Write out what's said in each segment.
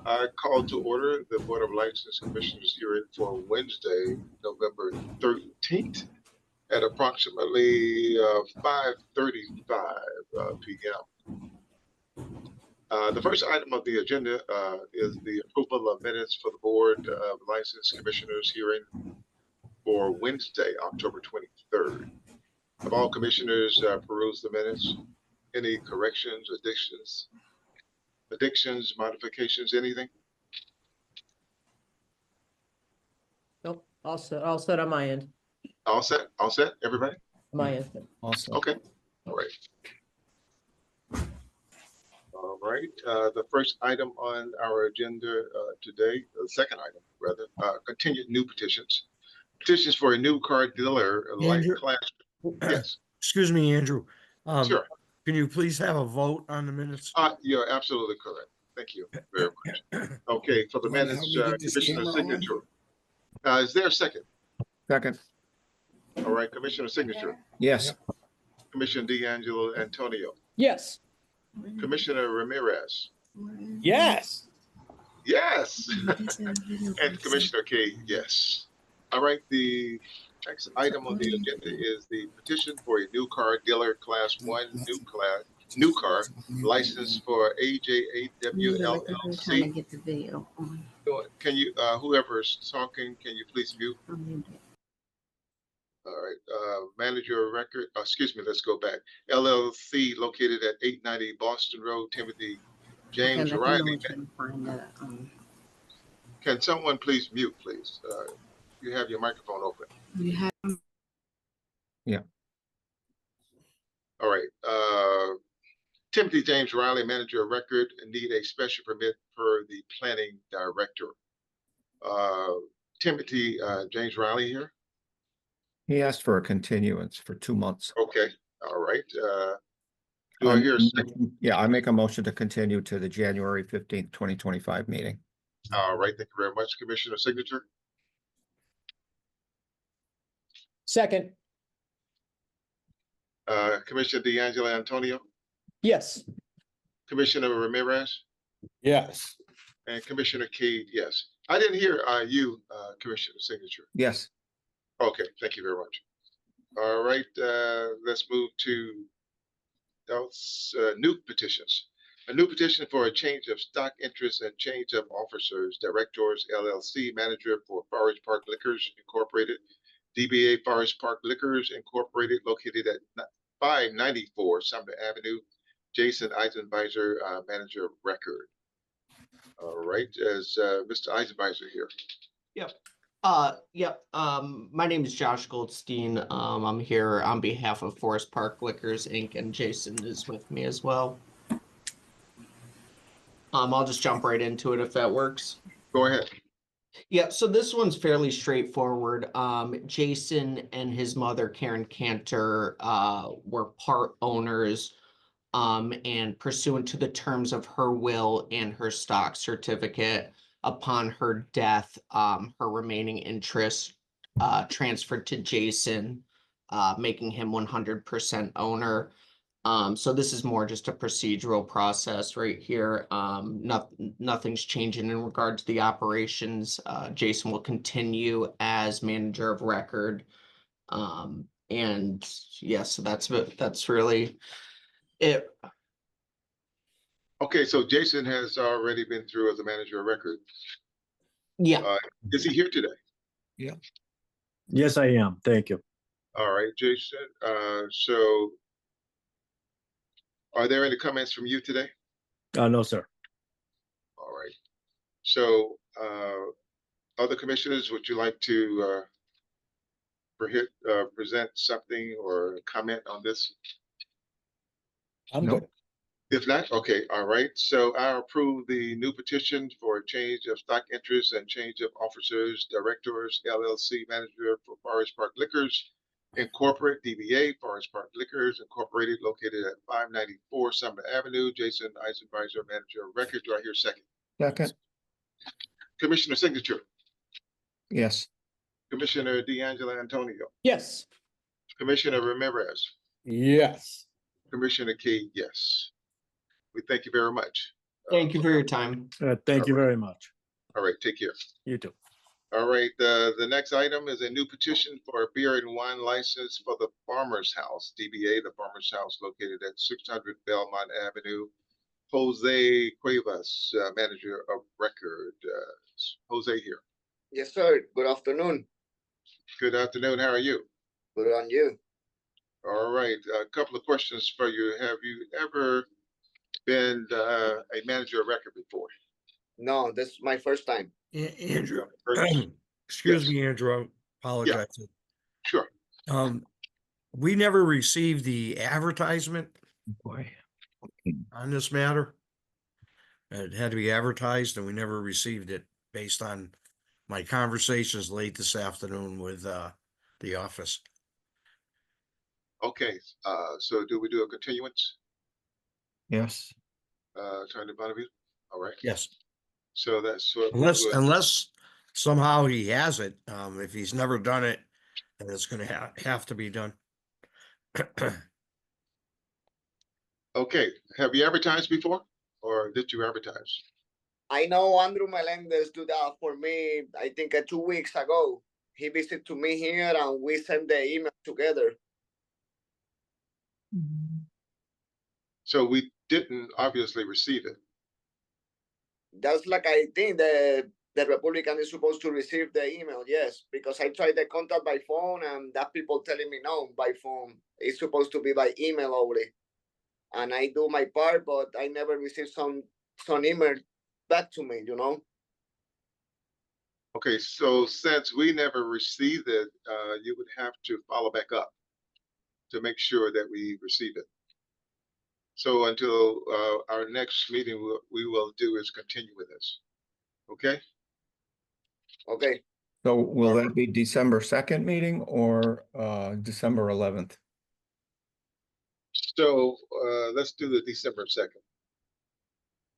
I call to order the Board of License Commissioners hearing for Wednesday, November 13th at approximately 5:35 p.m. The first item of the agenda is the approval of minutes for the Board of License Commissioners hearing for Wednesday, October 23rd. Have all commissioners perused the minutes? Any corrections, additions, modifications, anything? Nope, all set on my end. All set? All set, everybody? My end. Also, Okay. All right. All right. The first item on our agenda today, the second item rather, continued new petitions. Petitions for a new car dealer like Andrew- class. Yes, excuse me, Andrew. sure. Can you please have a vote on the minutes? You're absolutely correct. Thank you very much. Okay, for the You wanna help minutes, me get this Commissioner camera on? signature. Is there a second? Second. All right, Commissioner signature. Yes. Commissioner D'Angelo Antonio. Yes. Commissioner Ramirez. Yes. Yes. And Commissioner K, yes. All right, the next item on the agenda is the petition for a new car dealer class 1 new car license for AJ8W LLC. Get the video on. Can you, whoever's talking, can you please mute? All right, manager of record, excuse me, let's go back. LLC located at 890 Boston Road, Timothy James Riley. Can someone please mute, please? You have your microphone open. You have All right. Timothy James Riley, manager of record, need a special permit for the planning director. Timothy James Riley here. He asked for a continuance for 2 months. Okay. All right. Do I hear a second? Yeah, I make a motion to continue to the January 15th, 2025 meeting. All right. Thank you very much, Commissioner signature. Second. Commissioner D'Angelo Antonio, Yes. Commissioner Ramirez, Yes. and Commissioner Cade, yes. I didn't hear you, Commissioner signature. Yes. Okay, thank you very much. All right, let's move to new petitions. A new petition for a change of stock interest and change of officers, directors, LLC, manager for Forest Park Liquors Incorporated, DBA Forest Park Liquors Incorporated, located at 594 Sumner Avenue. Jason Eisenbeiser, manager of record. All right, is Mr. Eisenbeiser here? Yep. My name is Josh Goldstein. I'm here on behalf of Forest Park Liquors Inc. and Jason is with me as well. I'll just jump right into it if that works. Go ahead. Yeah, so this one's fairly straightforward. Jason and his mother, Karen Cantor, were part owners, and pursuant to the terms of her will and her stock certificate, upon her death, her remaining interest transferred to Jason, making him 100% owner. So this is more just a procedural process right here. Nothing's changing in regard to the operations. Jason will continue as manager of record. And yeah, so that's really it. Okay, so Jason has already been through as a manager of record. Yeah. Is he here today? Yeah. Yes, I am. Thank you. All right, Jason. So are there any comments from you today? No, sir. All right. So other commissioners, would you like to present something or comment on this? I'm Nope. good. If not, okay, all right. So I approve the new petition for a change of stock interest and change of officers, directors, LLC manager for Forest Park Liquors Incorporated, DBA Forest Park Liquors Incorporated, located at 594 Summer Avenue. Jason Eisenbeiser, manager of record. Do I hear second? Second. Commissioner signature. Yes. Commissioner D'Angelo Antonio. Yes. Commissioner Ramirez. Yes. Commissioner Key, yes. We thank you very much. Thank you for your time. Thank you very much. All right, take care. You too. All right, the next item is a new petition for a beer and wine license for the Farmer's House, DBA, the Farmer's House located at 600 Belmont Avenue. Jose Cuevas, manager of record. Jose here. Yes, sir. Good afternoon. Good afternoon. How are you? Good on you. All right, a couple of questions for you. Have you ever been a manager of record before? No, this is my first time. Andrew, First? excuse Yes. me, Andrew, I apologize. Sure. We never received the advertisement Boy. on this matter. It had to be advertised and we never received it based on my conversations late this afternoon with the office. Okay, so do we do a continuance, Yes, Attorney Bonavie? All right, Yes, so that's what. unless somehow he has it. If he's never done it, then it's gonna have to be done. Okay, have you advertised before or did you advertise? I know Andrew Melendez do that for me, I think 2 weeks ago. He visited to me here and we sent the email together. So we didn't obviously receive it. That's like I think the Republican is supposed to receive the email, yes, because I tried the contact by phone and that people telling me no by phone. It's supposed to be by email only. And I do my part, but I never received some email back to me, you know? Okay, so since we never received it, you would have to follow back up to make sure that we receive it. So until our next meeting, we will do is continue with this. Okay? Okay. so will that be December 2nd meeting or December 11th? So let's do the December 2nd.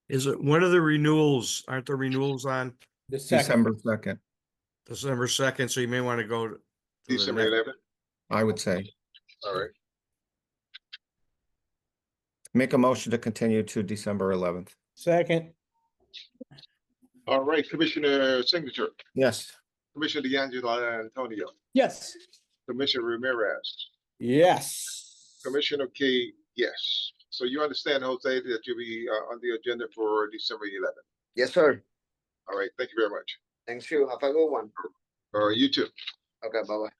Is it, when are the renewals? Aren't the renewals on December 2nd, December 2nd? So you may want to go to the December next- 11th. I would say. All right. Make a motion to continue to December 11th. Second. All right, Commissioner Signature, Yes, Commissioner D'Angelo Antonio, Yes. Commissioner Ramirez, Yes. Commissioner Key, yes. So you understand, Jose, that you'll be on the agenda for December 11th. Yes, sir. All right, thank you very much. Thanks you. Have a good one. You too. Okay, bye-bye.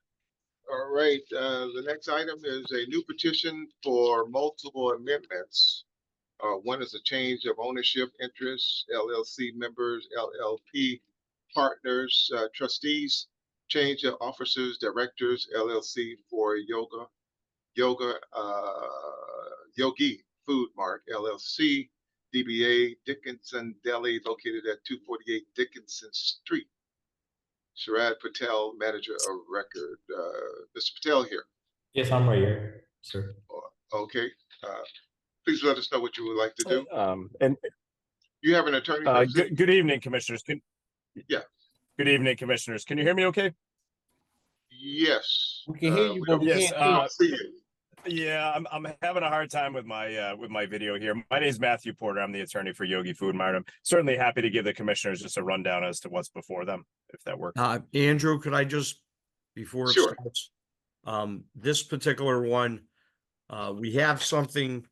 All right, the next item is a new petition for multiple amendments. One is a change of ownership interests, LLC members, LLP partners, trustees, change of officers, directors, LLC for Yogi Food Mart, LLC, DBA Dickinson Deli located at 248 Dickinson Street. Sharad Patel, manager of record. Mr. Patel here. Yes, I'm right here, sir. Okay. Please let us know what you would like to do. And You have an attorney? for the city? good evening, commissioners. Yeah. Good evening, commissioners. Can you hear me okay? Yes. We can hear you, we but don't- we Yes, can't we don't see you. Yeah, I'm having a hard time with my video here. My name is Matthew Porter. I'm the attorney for Yogi Food Mart. I'm certainly happy to give the commissioners just a rundown as to what's before them, if that works. Andrew, could I just, before it Sure. starts, this particular one, we have something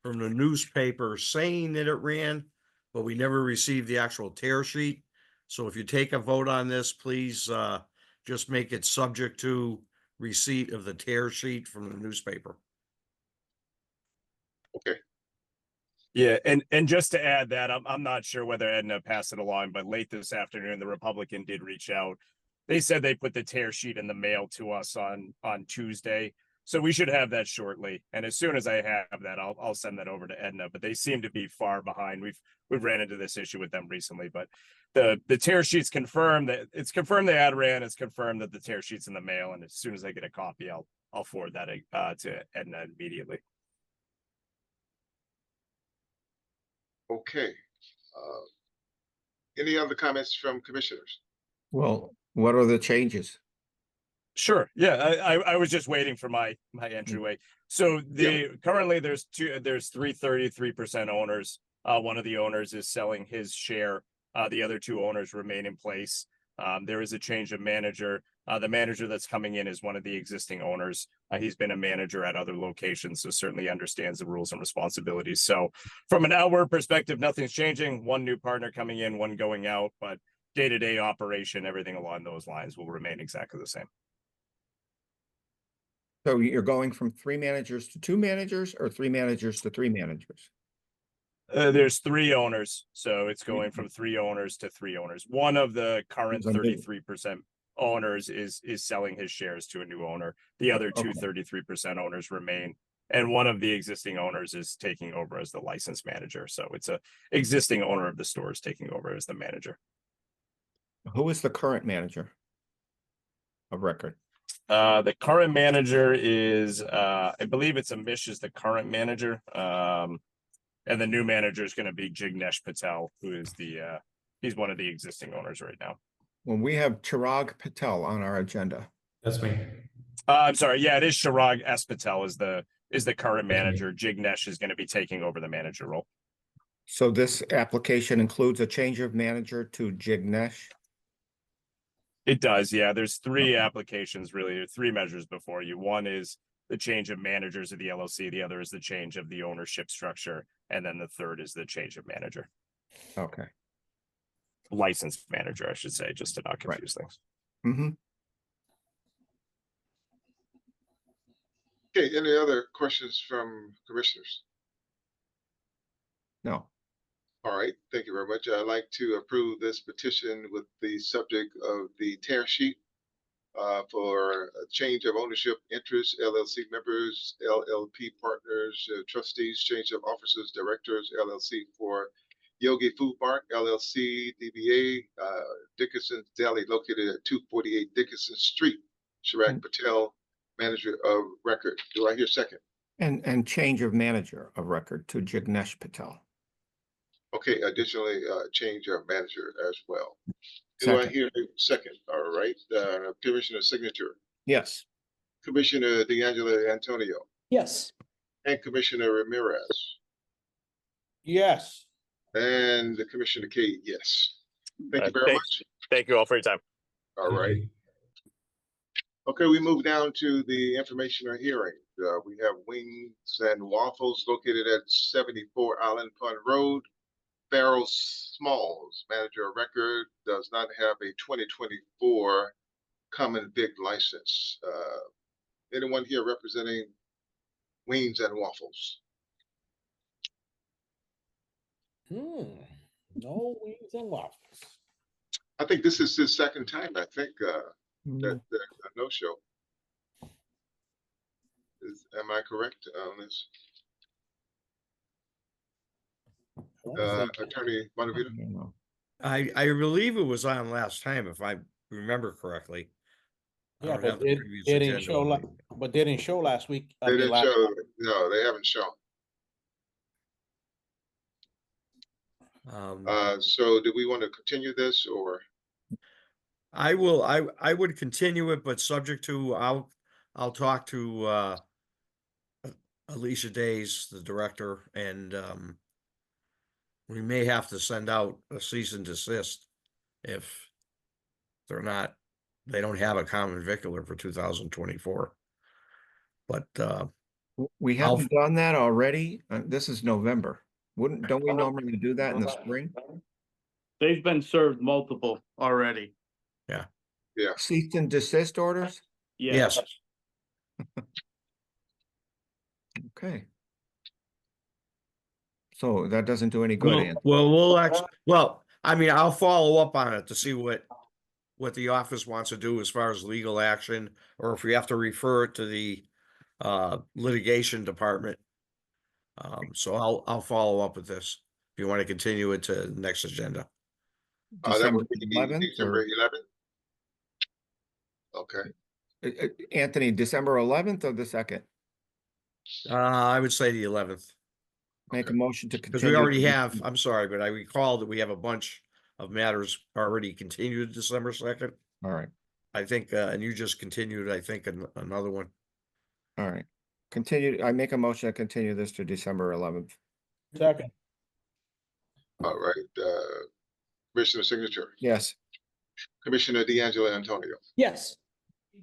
from the newspaper saying that it ran, but we never received the actual tear sheet. So if you take a vote on this, please, just make it subject to receipt of the tear sheet from the newspaper. Okay. Yeah, and just to add that, I'm not sure whether Edna passed it along, but late this afternoon, the Republican did reach out. They said they put the tear sheet in the mail to us on Tuesday. So we should have that shortly. And as soon as I have that, I'll send that over to Edna, but they seem to be far behind. We've ran into this issue with them recently, but the tear sheet's confirmed that it's confirmed the ad ran, it's confirmed that the tear sheet's in the mail. And as soon as I get a copy, I'll forward that to Edna immediately. Okay. Any other comments from commissioners? well, what are the changes? Sure. Yeah, I was just waiting for my entryway. So currently there's 333% owners. One of the owners is selling his share. The other two owners remain in place. There is a change of manager. The manager that's coming in is one of the existing owners. He's been a manager at other locations, so certainly understands the rules and responsibilities. So from an outward perspective, nothing's changing. One new partner coming in, one going out, but day-to-day operation, everything along those lines will remain exactly the same. So you're going from 3 managers to 2 managers, or 3 managers to 3 managers? There's 3 owners, so it's going from 3 owners to 3 owners. One of the current There's a new- 33% owners is selling his shares to a new owner. The other two Okay. 33% owners remain, and one of the existing owners is taking over as the license manager. So it's a existing owner of the stores taking over as the manager. Who is the current manager of record? The current manager is I believe it's Amish is the current manager. And the new manager is going to be Jignesh Patel, who is he's one of the existing owners right now. Well, we have Chirag Patel on our agenda. That's me. I'm sorry. Yeah, it is Chirag S. Patel is the current manager. Jignesh is going to be taking over the manager role. So this application includes a change of manager to Jignesh? It does. Yeah, there's 3 applications, really. There are 3 measures before you. One is the change of managers of the LLC. The other is the change of the ownership structure. And then the third is the change of manager. Okay. Licensed manager, I should say, just to not confuse things. Mm-hmm. Okay, any other questions from commissioners? No. All right, thank you very much. I'd like to approve this petition with the subject of the tear sheet for a change of ownership interest, LLC members, LLP partners, trustees, change of officers, directors, LLC for Yogi Food Mart, LLC, DBA, Dickinson's Deli, located at 248 Dickinson Street. Chirag Patel, manager of record. Do I hear second? And change of manager of record to Jignesh Patel. Okay, additionally, change of manager as well. Do I Second. hear a second? All right, Commissioner Signature, Yes. Commissioner D'Angelo Antonio, Yes. and Commissioner Ramirez, Yes. and the Commissioner Kate, yes. Thank you very Thanks. much. Thank you all for your time. All right. Okay, we move down to the information or hearing. We have Wings and Waffles located at 74 Island Pond Road. Farrell Smalls, manager of record, does not have a 2024 common vic license. Anyone here representing Wings and Waffles? No wings and waffles. I think this is his second time, I think, that a no-show. Am I correct on this? Attorney Bonavita? No. I believe it was on last time, if I remember correctly. I Yeah, don't but have the it previous didn't agenda show, with me. but they didn't show last week. I They mean, didn't last- show, no, they haven't shown. So do we want to continue this or? I would continue it, but subject to, I'll talk to, Alicia Days, the director, and, we may have to send out a cease and desist if they don't have a common vicular for 2024. But, We haven't done that already. This is November. Don't we normally do that in the spring? They've been served multiple already. Cease and desist orders? yes, Okay. So that doesn't do any good, Anthony. well, I mean, I'll follow up on it to see what the office wants to do as far as legal action, or if we have to refer it to the litigation department. So I'll follow up with this if you want to continue it to the next agenda. That December would be 11th December or 11th. Okay, Anthony, December 11th or the 2nd? I would say the 11th, Make a motion to because continue. we already have, I'm sorry, but I recall that we have a bunch of matters already continued December 2nd. All right, I think, and you just continued, I think, another one. all right. Continue. I make a motion to continue this to December 11th. Second. All right, Commissioner Signature, Yes. Commissioner D'Angelo Antonio, Yes.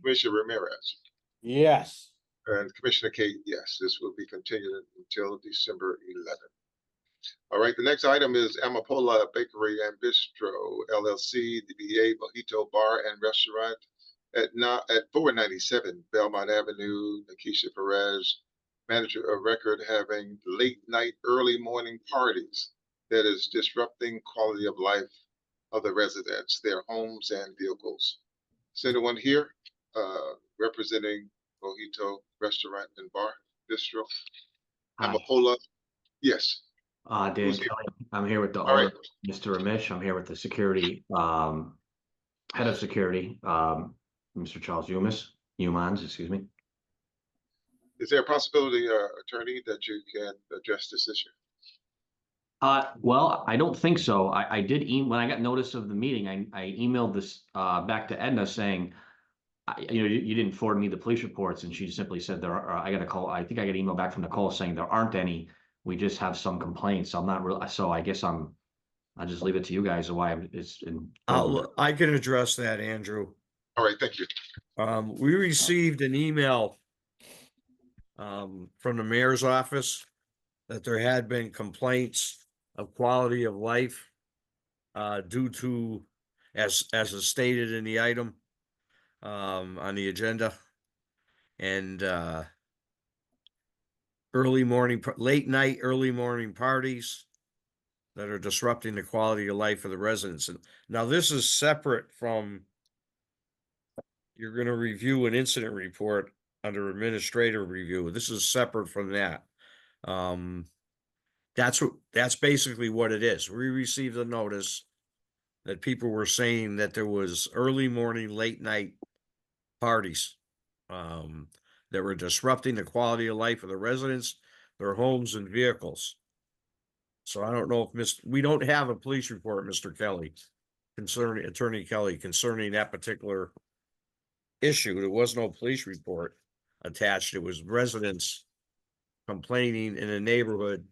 Commissioner Ramirez, Yes. and Commissioner Kate, yes, this will be continued until December 11th. All right, the next item is Amapola Bakery and Bistro LLC, DBA Mojito Bar and Restaurant at 497 Belmont Avenue. Nikisha Perez, manager of record, having late night, early morning parties that is disrupting quality of life of the residents, their homes and vehicles. Is anyone here representing Mojito Restaurant and Bar Bistro? Hi, Amapola, yes. Dan Who's here? Kelly. I'm here with the All right. owner, Mr. Ramesh. I'm here with the security, head of security, Mr. Charles Humans, excuse me. Is there a possibility, attorney, that you can address this issue? Well, I don't think so. I did when I got notice of the meeting, I emailed this, back to Edna saying, you didn't forward me the police reports, and she simply said I got a call. I think I got an email back from Nicole saying there aren't any. We just have some complaints. I'm not real. So I guess I'll just leave it to you guys. Why it's in. I can address that, Andrew. All right, thank you. We received an email from the mayor's office that there had been complaints of quality of life due to, as is stated in the item on the agenda, and late night, early morning parties that are disrupting the quality of life of the residents. And now this is separate from, you're going to review an incident report under administrative review. This is separate from that. That's basically what it is. We received a notice that people were saying that there was early morning, late night parties that were disrupting the quality of life of the residents, their homes and vehicles. So I don't know if we don't have a police report, Mr. Kelly, Attorney Kelly, concerning that particular issue. There was no police report attached. It was residents complaining in a neighborhood,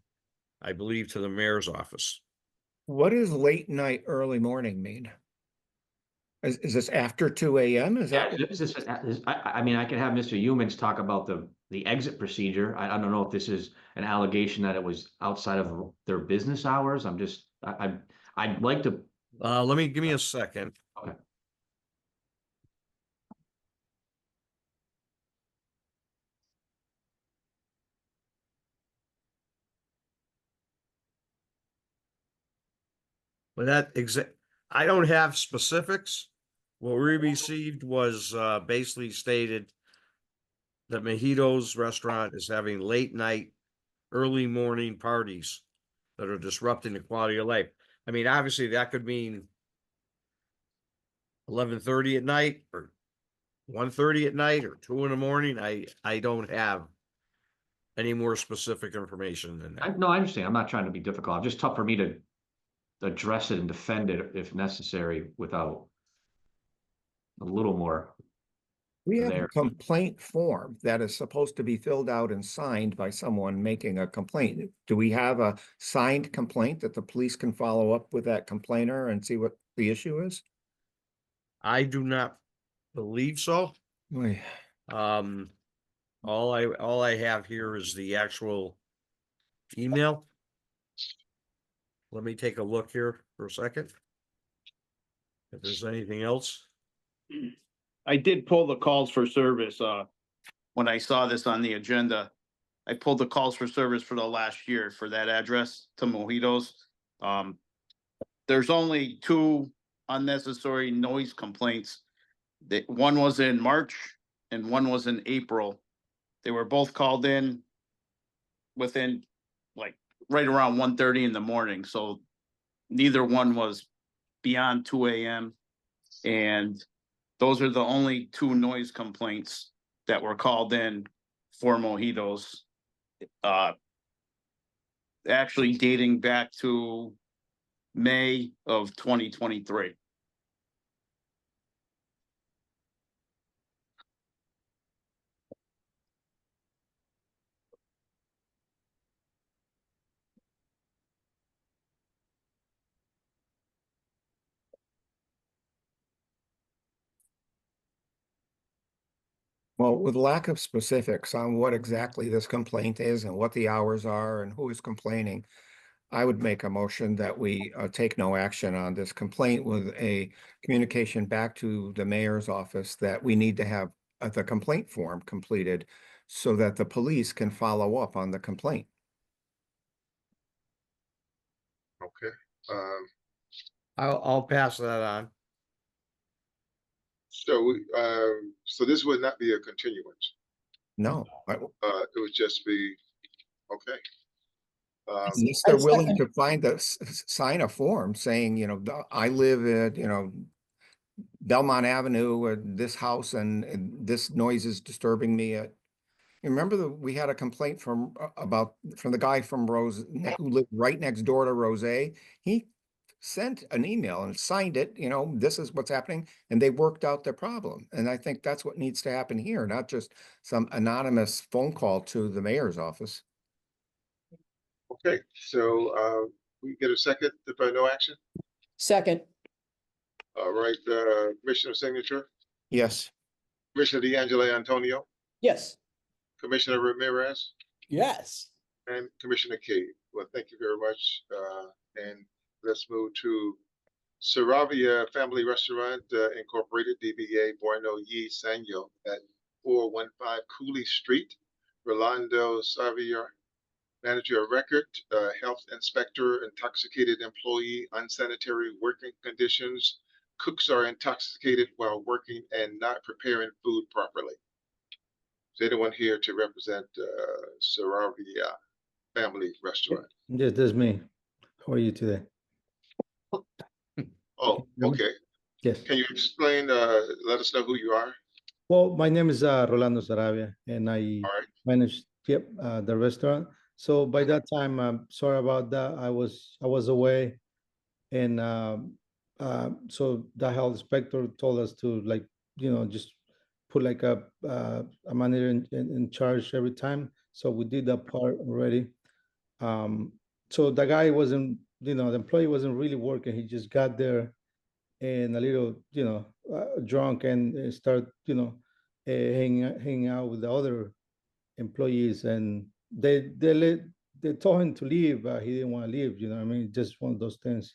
I believe, to the mayor's office. What does late night, early morning mean? Is this after 2 a.m.? Is that? I mean, I can have Mr. Humans talk about the exit procedure. I don't know if this is an allegation that it was outside of their business hours. I'd like to. Give me a second. Okay. But I don't have specifics. What we received was basically stated that Mojitos Restaurant is having late night, early morning parties that are disrupting the quality of life. I mean, obviously that could mean 11:30 at night or 1:30 at night or 2 in the morning. I don't have any more specific information than that. No, I understand. I'm not trying to be difficult. It's just tough for me to address it and defend it if necessary without a little more. We have a There. complaint form that is supposed to be filled out and signed by someone making a complaint. Do we have a signed complaint that the police can follow up with that complainer and see what the issue is? I do not believe so. Oy. All I have here is the actual email. Let me take a look here for a second. If there's anything else. I did pull the calls for service, when I saw this on the agenda. I pulled the calls for service for the last year for that address to Mojitos. There's only 2 unnecessary noise complaints. One was in March and one was in April. They were both called in within like right around 1:30 in the morning. So neither one was beyond 2 a.m. And those are the only 2 noise complaints that were called in for Mojitos. Actually dating back to May of 2023. Well, with lack of specifics on what exactly this complaint is and what the hours are and who is complaining, I would make a motion that we take no action on this complaint with a communication back to the mayor's office that we need to have the complaint form completed so that the police can follow up on the complaint. Okay. I'll pass that on. So this would not be a continuance. No, It would just be, okay. unless they're willing to sign a form saying, you know, I live at, you know, Belmont Avenue, this house, and this noise is disturbing me. Remember we had a complaint from the guy from who lived right next door to Rose. He sent an email and signed it, you know, this is what's happening, and they worked out their problem. And I think that's what needs to happen here, not just some anonymous phone call to the mayor's office. Okay, so we get a second if I no action. Second, All right, Commissioner Signature, Yes. Commissioner D'Angelo Antonio, yes. Commissioner Ramirez, Yes. and Commissioner Cade. Well, thank you very much. And let's move to Saravia Family Restaurant Incorporated, DBA Bueno Yi Sanyo at 415 Cooley Street. Rolando Saravia, manager of record, health inspector, intoxicated employee, unsanitary working conditions. Cooks are intoxicated while working and not preparing food properly. Is anyone here to represent Saravia Family Restaurant? Yes, that's me. How are you today? Oh, okay. Yes. Can you explain, let us know who you are? Well, my name is Rolando Saravia, and I All right. manage the restaurant. So by that time, I'm sorry about that. I was away, and so the health inspector told us to, like, you know, just put like a manager in charge every time. So we did that part already. So the guy wasn't, you know, the employee wasn't really working. He just got there and a little, you know, drunk and start, you know, hanging out with the other employees, and they told him to leave, but he didn't want to leave. You know what I mean? Just one of those things.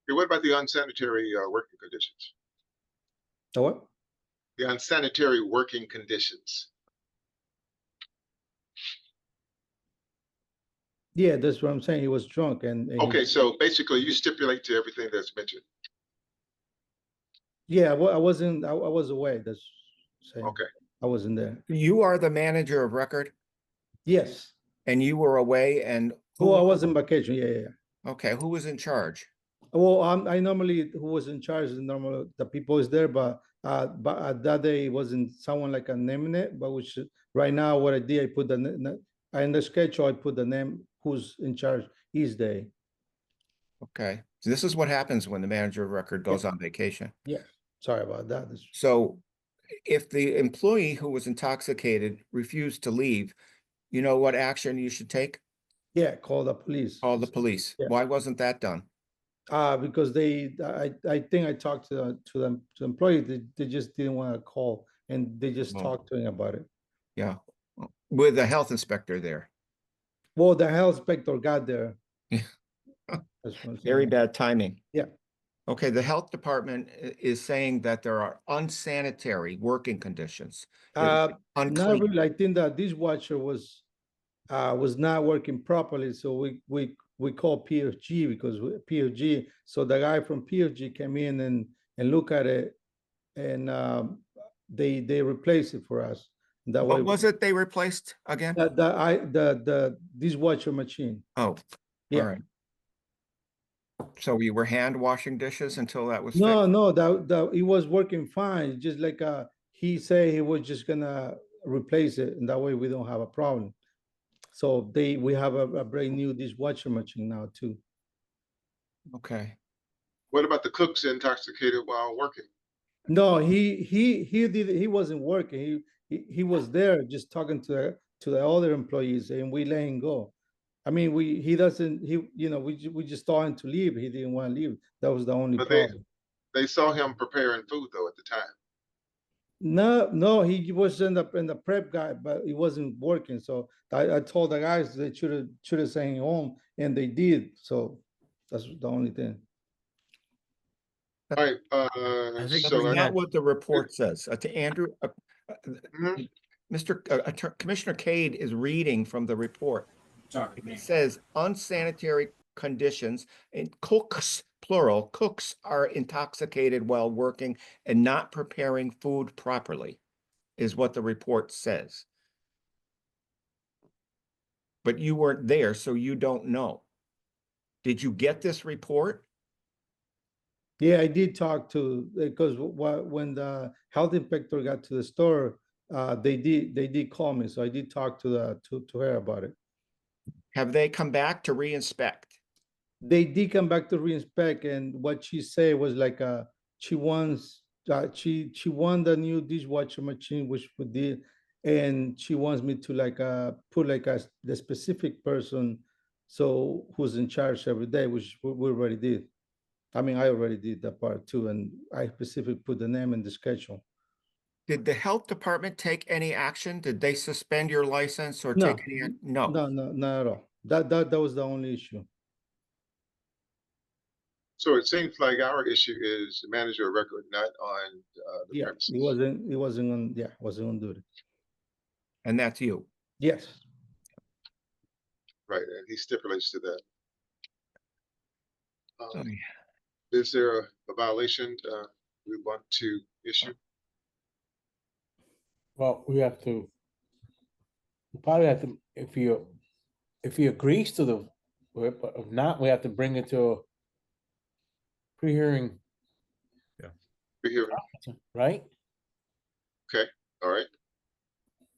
Okay, what about the unsanitary working conditions? The what? The unsanitary working conditions. Yeah, that's what I'm saying. He was drunk, and Okay, so basically you stipulate to everything that's mentioned. yeah, I wasn't. I was away. That's saying. Okay. I wasn't there. You are the manager of record Yes. and you were away, and Oh, I was on vacation. Yeah. okay, who was in charge? Well, I normally, who was in charge, normal the people is there, but that day it wasn't someone like a name it, but which right now what I did, I put in the schedule, I put the name who's in charge each day. Okay, so this is what happens when the manager of record goes on vacation. Yeah, sorry about that. So if the employee who was intoxicated refused to leave, you know what action you should take? Yeah, call the police. Call the police. Yeah. Why wasn't that done? Because I think I talked to the employee, they just didn't want to call, and they just talked to him about it. Yeah, with the health inspector there. Well, the health inspector got there. Very bad timing. Yeah. Okay, the health department is saying that there are unsanitary working conditions. Not Unclean. really. I think that dishwasher was not working properly, so we called PFG because PFG. So the guy from PFG came in and look at it, and they replaced it for us. That What way, was it they replaced again? the dishwasher machine. Oh, Yeah. all right. So you were hand washing dishes until that was fixed? No, that it was working fine. Just like he said he was just gonna replace it, and that way we don't have a problem. So we have a brand new dishwasher machine now too. Okay. What about the cooks intoxicated while working? No, he wasn't working. He was there just talking to the other employees, and we let him go. I mean, we just told him to leave. He didn't want to leave. That was the only But problem. they saw him preparing food though at the time. No, he was in the prep guy, but it wasn't working. So I told the guys they should have sent him home, and they did. So that's the only thing. All right, I think so we That's I, not what the report says. To Andrew, Mhm. Commissioner Cade is reading from the report. It says unsanitary conditions and cooks, plural, cooks are intoxicated while working and not preparing food properly, is what the report says. But you weren't there, so you don't know. Did you get this report? Yeah, I did talk to because when the health inspector got to the store, they did call me, so I did talk to her about it. Have they come back to re-inspect? They did come back to reinspect, and what she said was like she wants she won the new dishwasher machine, which we did, and she wants me to like put like the specific person so who's in charge every day, which we already did. I mean, I already did that part too, and I specifically put the name in the schedule. Did the health department take any action? Did they suspend your license or No, take any? No. no, not at all. That was the only issue. so it seems like our issue is the manager of record not on the Yeah, premises. it wasn't on, yeah, wasn't on duty. And that's you. Yes. Right, and he stipulates to that. Oh, Is there a violation we want to issue? Well, we have to. We probably have to, if he agrees to the, but if not, we have to bring it to a pre-hearing, We're here. right? Okay, all right.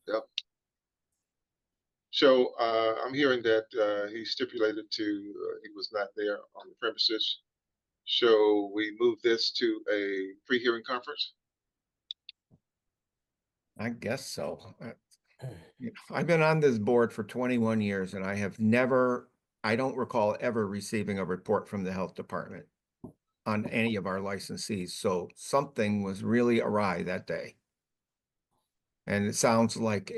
Yep. So I'm hearing that he stipulated to he was not there on the premises. So we move this to a pre-hearing conference. I guess so. I've been on this board for 21 years and I have never, I don't recall ever receiving a report from the health department on any of our licensees. So something was really awry that day. And it sounds like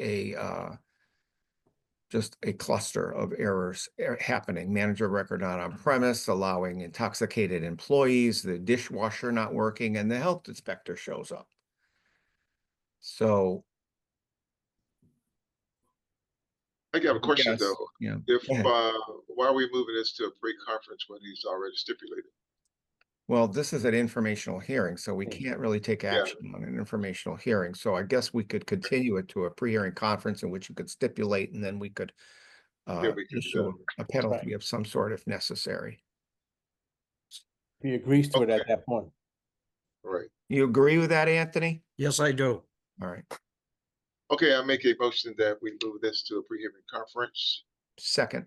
just a cluster of errors happening. Manager of record not on premise, allowing intoxicated employees, the dishwasher not working, and the health inspector shows up. So I got a question yes, though. yeah. If Go ahead. why are we moving this to a pre-conference when he's already stipulated? Well, this is an informational hearing, so we Yeah. can't really take action on an informational hearing. So I guess we could continue it to a pre-hearing conference in which you could stipulate, and then we could we could, issue a penalty of some sort if necessary. If he agrees to it at Okay. that point. Right. You agree with that, Anthony? Yes, I do. All right. Okay, I make a motion that we move this to a pre-hearing conference. Second,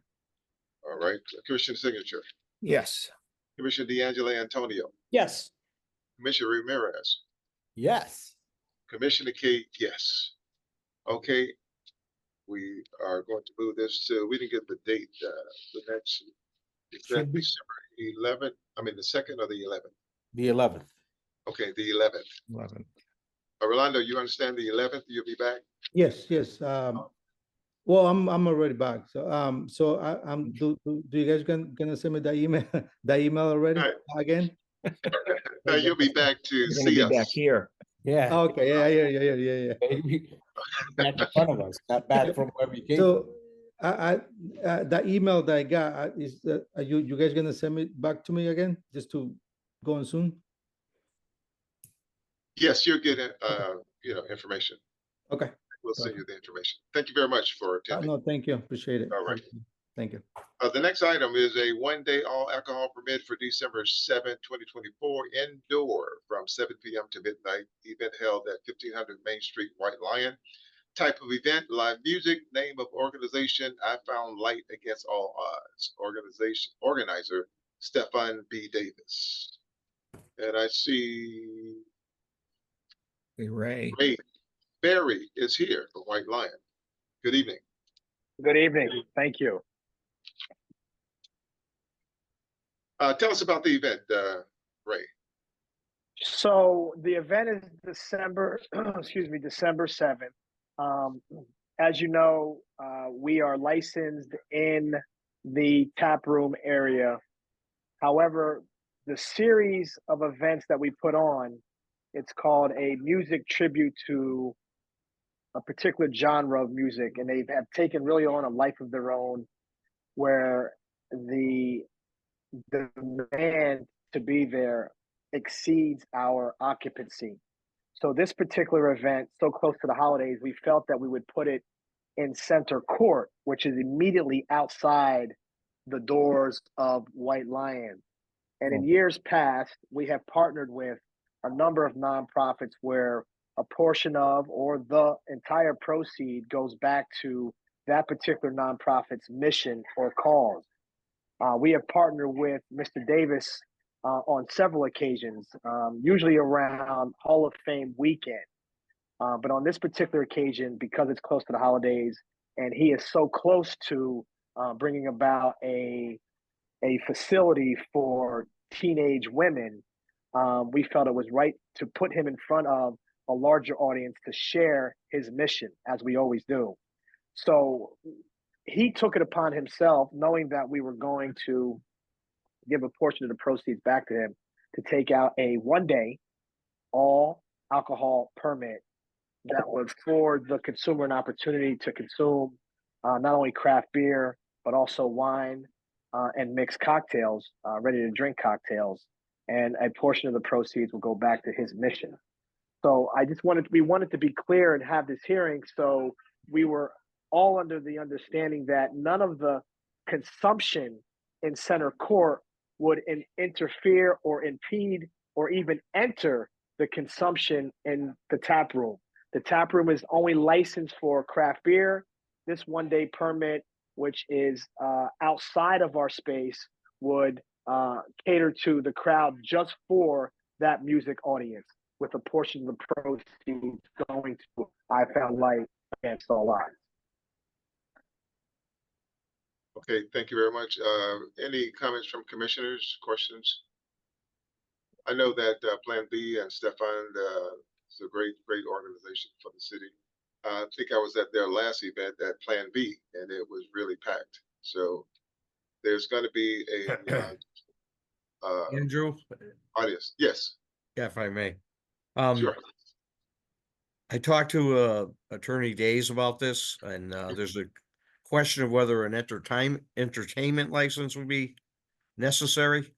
All right, Commissioner signature, yes. Commissioner D'Angelo Antonio, Yes. Commissioner Ramirez, Yes. Commissioner Kate, yes. Okay, we are going to move this to, we didn't get the date, the next, is that Should be December 11th? I mean, the 2nd or the 11th? the 11th. Okay, the 11th. 11. Rolando, you understand the 11th, you'll be back? Yes. Well, I'm already back. So I'm do you guys gonna send me the email the email already Right. again? Now you'll be back to You're gonna see be back us. here. Yeah. Okay, yeah. Back in front of us, not back from where we came. So I the email that I got is that are you guys gonna send me back to me again just to go on soon? Yes, you're getting, information. Okay. We'll send you the information. Thank you very much for attending. No, thank you. Appreciate it. All right. Thank you. The next item is a one-day all alcohol permit for December 7th, 2024, indoor from 7 p.m. to midnight. Event held at 1500 Main Street, White Lion. Type of event, live music. Name of organization, I Found Light Against All Odds. Organizer, Stefan B. Davis. And I see Hey, Ray. Ray Berry is here for White Lion. Good evening. Good evening. Thank you. Tell us about the event, Ray. So the event is December, excuse me, December 7th. As you know, we are licensed in the tap room area. However, the series of events that we put on, it's called a music tribute to a particular genre of music, and they have taken really on a life of their own, where the demand to be there exceeds our occupancy. So this particular event, so close to the holidays, we felt that we would put it in center court, which is immediately outside the doors of White Lion. And in years past, we have partnered with a number of nonprofits where a portion of or the entire proceed goes back to that particular nonprofit's mission or cause. We have partnered with Mr. Davis on several occasions, usually around Hall of Fame weekend. But on this particular occasion, because it's close to the holidays and he is so close to bringing about a facility for teenage women, we felt it was right to put him in front of a larger audience to share his mission, as we always do. So he took it upon himself, knowing that we were going to give a portion of the proceeds back to him, to take out a 1-day all alcohol permit that would afford the consumer an opportunity to consume not only craft beer, but also wine and mixed cocktails, ready to drink cocktails. And a portion of the proceeds will go back to his mission. So we wanted to be clear and have this hearing. So we were all under the understanding that none of the consumption in center court would interfere or impede or even enter the consumption in the tap room. The tap room is only licensed for craft beer. This 1-day permit, which is outside of our space, would cater to the crowd just for that music audience, with a portion of the proceeds going to I Found Light Against All Odds. Okay, thank you very much. Any comments from commissioners, questions? I know that Plan B and Stefan is a great organization for the city. I think I was at their last event at Plan B, and it was really packed. So there's going to be a Andrew, audience. Yes, yeah, if I may. sure. I talked to Attorney Days about this, and there's a question of whether an entertainment license would be necessary.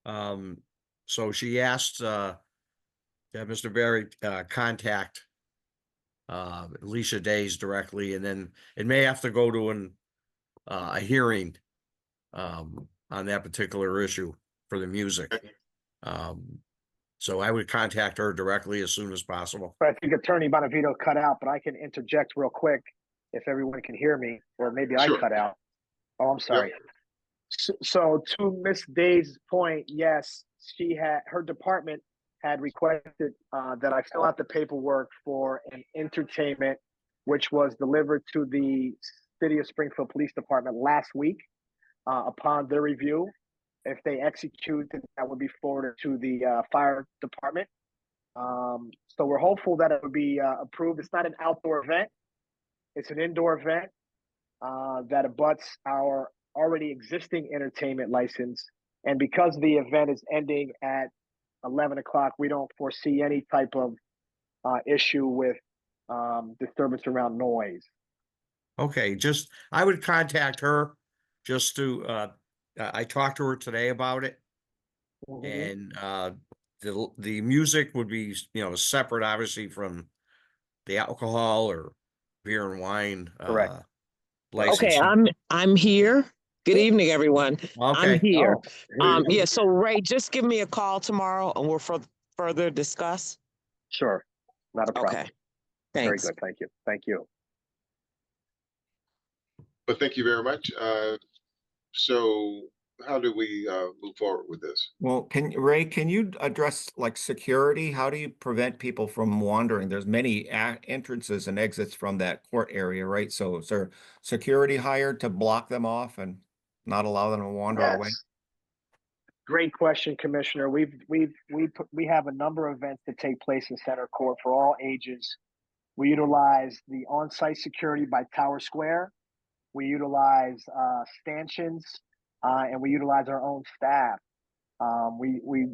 So she asked that Mr. Barry contact Alicia Days directly, and then it may have to go to a hearing on that particular issue for the music. So I would contact her directly as soon as possible. But I think Attorney Bonavito cut out, but I can interject real quick if everyone can hear me, or maybe I cut out. Oh, I'm sorry. Yep. So to Ms. Day's point, yes, her department had requested that I fill out the paperwork for an entertainment, which was delivered to the City of Springfield Police Department last week. Upon their review, if they execute, that would be forwarded to the fire department. So we're hopeful that it would be approved. It's not an outdoor event. It's an indoor event that abuts our already existing entertainment license. And because the event is ending at 11 o'clock, we don't foresee any type of issue with disturbance around noise. Okay, I would contact her just to, I talked to her today about it. And the music would be, separate, obviously, from the alcohol or beer and wine. Correct. Okay, I'm here. Good evening, everyone. Okay. I'm here. Oh, yeah, so Ray, just give me a call tomorrow and we'll further discuss. Sure, not a problem. Okay, thanks. Very good, thank you. Thank you. But thank you very much. So how do we move forward with this? Well, Ray, can you address like security? How do you prevent people from wandering? There's many entrances and exits from that court area, right? So is there security hired to block them off and not allow them to wander away? Great question, Commissioner. We have a number of events that take place in Center Court for all ages. We utilize the on-site security by Tower Square. We utilize stanchions, and we utilize our own staff. We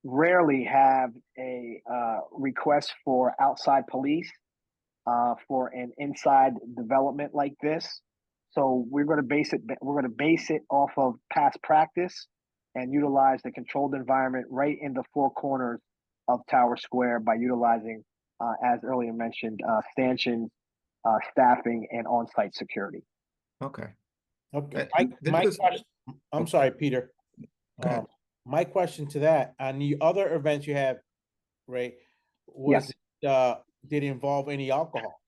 rarely have a request for outside police for an inside development like this. So we're going to base it off of past practice and utilize the controlled environment right in the four corners of Tower Square by utilizing, as earlier mentioned, stanchions, staffing, and on-site security. Okay. Okay, This my was- question, I'm sorry, Peter. Go ahead. My question to that, on the other events you have, Ray, was did it involve any alcohol?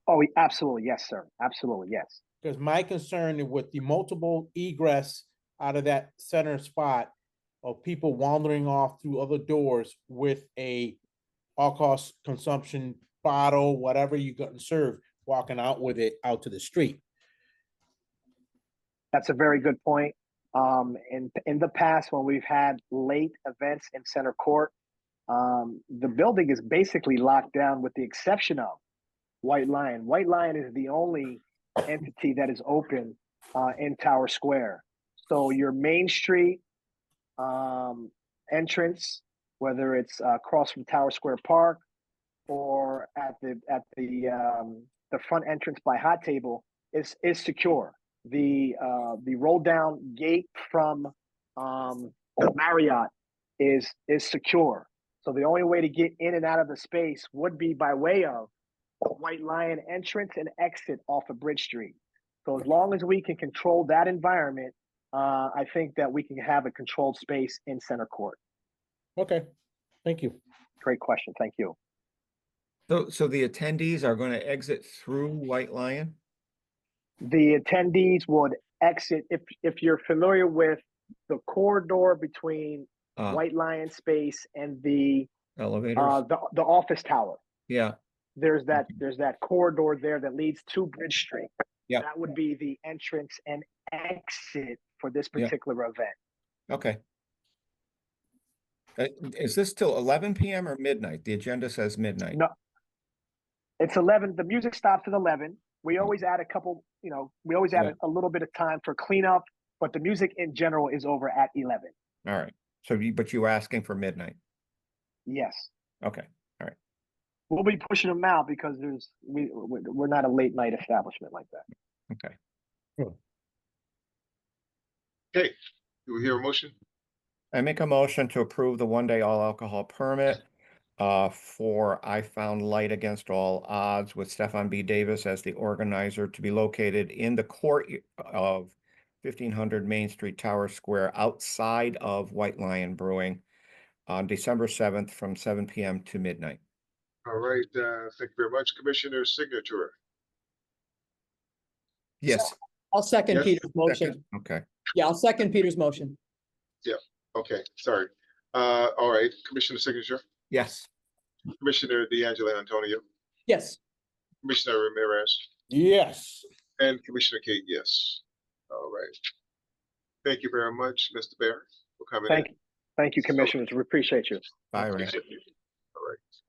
Oh, absolutely. Yes, sir. Absolutely. Yes. Because my concern with the multiple egress out of that center spot of people wandering off through other doors with a alcohol consumption bottle, whatever you got served, walking out with it out to the street. That's a very good point. In the past, when we've had late events in Center Court, the building is basically locked down with the exception of White Lion. White Lion is the only entity that is open in Tower Square. So your Main Street entrance, whether it's across from Tower Square Park or at the front entrance by Hot Table, is secure. The roll down gate from the Marriott is secure. So the only way to get in and out of the space would be by way of White Lion entrance and exit off of Bridge Street. So as long as we can control that environment, I think that we can have a controlled space in Center Court. Okay, thank you. Great question. Thank you. So the attendees are going to exit through White Lion? The attendees would exit, if you're familiar with the corridor between White Lion space and the elevators, the office tower. Yeah. There's that corridor there that leads to Bridge Street. Yeah. That would be the entrance and exit for this particular event. Okay. Is this till 11 p.m. or midnight? The agenda says midnight. No, it's 11. The music stops at 11. We always add a couple, we always add a little bit of time for cleanup, but the music in general is over at 11. All right. So but you were asking for midnight. Yes. Okay. All right. We'll be pushing them out because we're not a late night establishment like that. Okay. Okay, do we hear a motion? I make a motion to approve the one-day all alcohol permit for I Found Light Against All Odds with Stefan B. Davis as the organizer, to be located in the court of 1500 Main Street, Tower Square, outside of White Lion Brewing on December 7th from 7 p.m. to midnight. All right, thank you very much. Commissioner's signature. Yes. I'll second Yes. Peter's motion. Second. Okay. Yeah, I'll second Peter's motion. Yeah, okay, sorry. All right, Commissioner signature. Yes. Commissioner D'Angelo Antonio, Yes. Commissioner Ramirez, Yes. and Commissioner Kate, yes. All right. Thank you very much, Mr. Bear, for coming in. Thank you, commissioners. We appreciate you. Bye, Ray.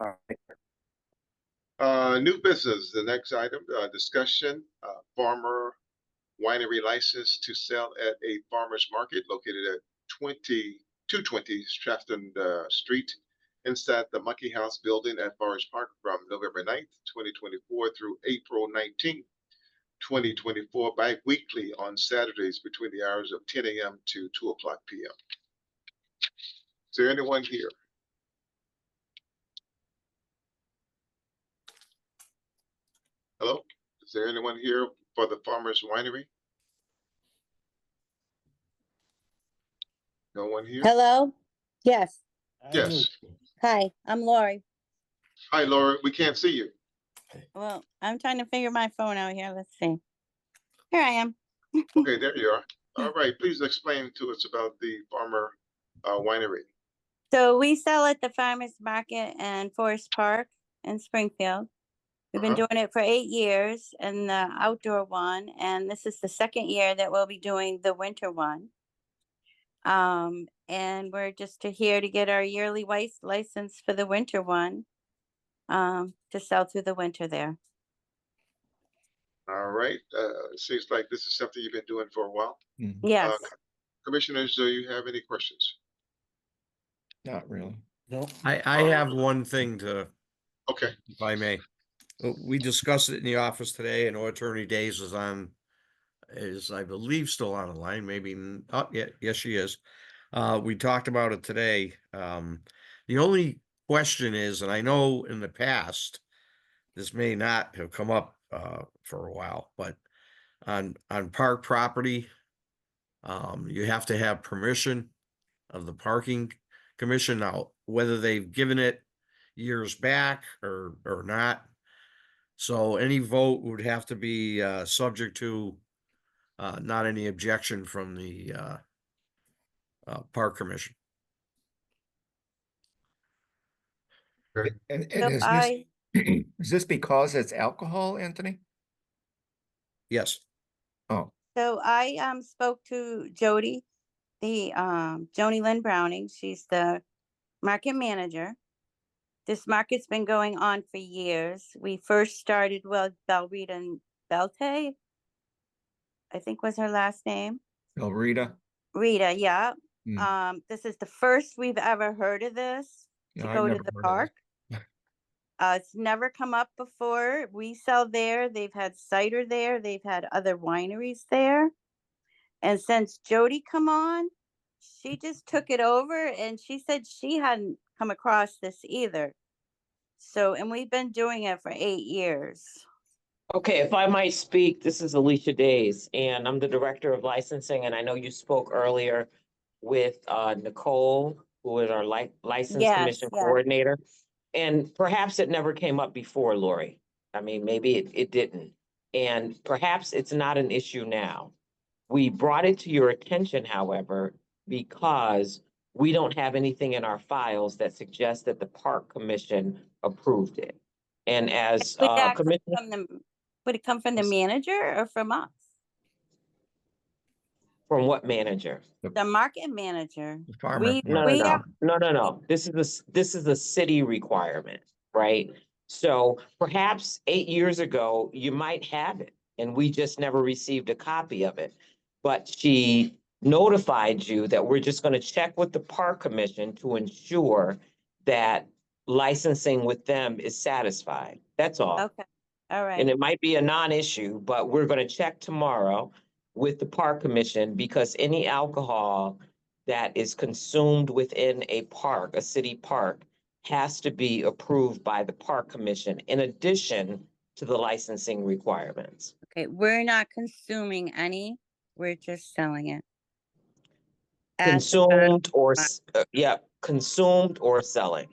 All right. New business, the next item, discussion, farmer winery license to sell at a farmer's market located at 220 Shafton Street inside the Monkey House building at Forest Park from November 9th, 2024 through April 19th, 2024, bi-weekly on Saturdays between the hours of 10 a.m. to 2 o'clock p.m. Is there anyone here? Hello? Is there anyone here for the Farmer's Winery? No one here? Hello? Yes. Yes. Hi, I'm Lori. Hi, Laura. We can't see you. Well, I'm trying to figure my phone out here. Let's see. Here I am. Okay, there you are. All right. Please explain to us about the Farmer Winery. So we sell at the farmers market in Forest Park in Springfield. We've been doing it for 8 years and the outdoor one, and this is the second year that we'll be doing the winter one. And we're just here to get our yearly license for the winter one, to sell through the winter there. All right. Seems like this is something you've been doing for a while. Yes. Commissioners, do you have any questions? Not really. No. I have one thing to, Okay. if I may. We discussed it in the office today, and Attorney Days is I believe still on the line, maybe, oh, yeah, yes, she is. We talked about it today. The only question is, and I know in the past, this may not have come up, for a while, but on park property, you have to have permission of the parking commission. Now, whether they've given it years back or not. So any vote would have to be subject to not any objection from the park commission. Okay. And So is this, is this because it's alcohol, Anthony? Yes. Oh, So I spoke to Jody, the Joni Lynn Browning. She's the market manager. This market's been going on for years. We first started with Belrita and Belte, I think was her last name. Rita. Rita, yeah. Hmm. This is the first we've ever heard of this to No, I've go to never the heard of park. this. It's never come up before. We sell there. They've had cider there. They've had other wineries there. And since Jody come on, she just took it over, and she said she hadn't come across this either. So, and we've been doing it for 8 years. Okay, if I might speak, this is Alicia Days, and I'm the Director of Licensing, and I know you spoke earlier with Nicole, who is our License Yes, Commission yes. Coordinator. And perhaps it never came up before, Lori. I mean, maybe it didn't. And perhaps it's not an issue now. We brought it to your attention, however, because we don't have anything in our files that suggests that the Park Commission approved it. And as Would that come Commissioner, from would it come from the manager or from us? from what manager? The market manager. The farmer. No. This is a city requirement, right? So perhaps 8 years ago, you might have it, and we just never received a copy of it. But she notified you that we're just going to check with the Park Commission to ensure that licensing with them is satisfied. That's all. Okay, all right. And it might be a non-issue, but we're going to check tomorrow with the Park Commission, because any alcohol that is consumed within a park, a city park, has to be approved by the Park Commission in addition to the licensing requirements. Okay, we're not consuming any, we're just selling it. at the Consumed or, consumed or selling.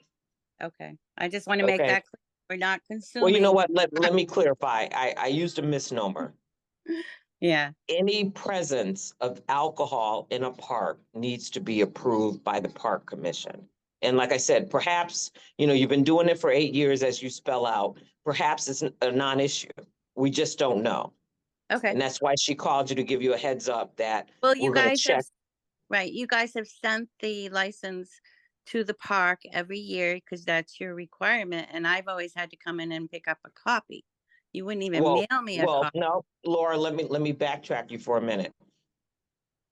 Okay, I just want to make Okay. that clear. We're not Well, consuming. you know what? Let me clarify. I used a misnomer. Yeah, Any presence of alcohol in a park needs to be approved by the Park Commission. And like I said, perhaps, you've been doing it for 8 years, as you spell out. Perhaps it's a non-issue. We just don't know. okay. And that's why she called you, to give you a heads up that Well, you we're going to guys have, check. right, you guys have sent the license to the park every year because that's your requirement, and I've always had to come in and pick up a copy. You wouldn't even mail me a copy. No, Laura, let me backtrack you for a minute.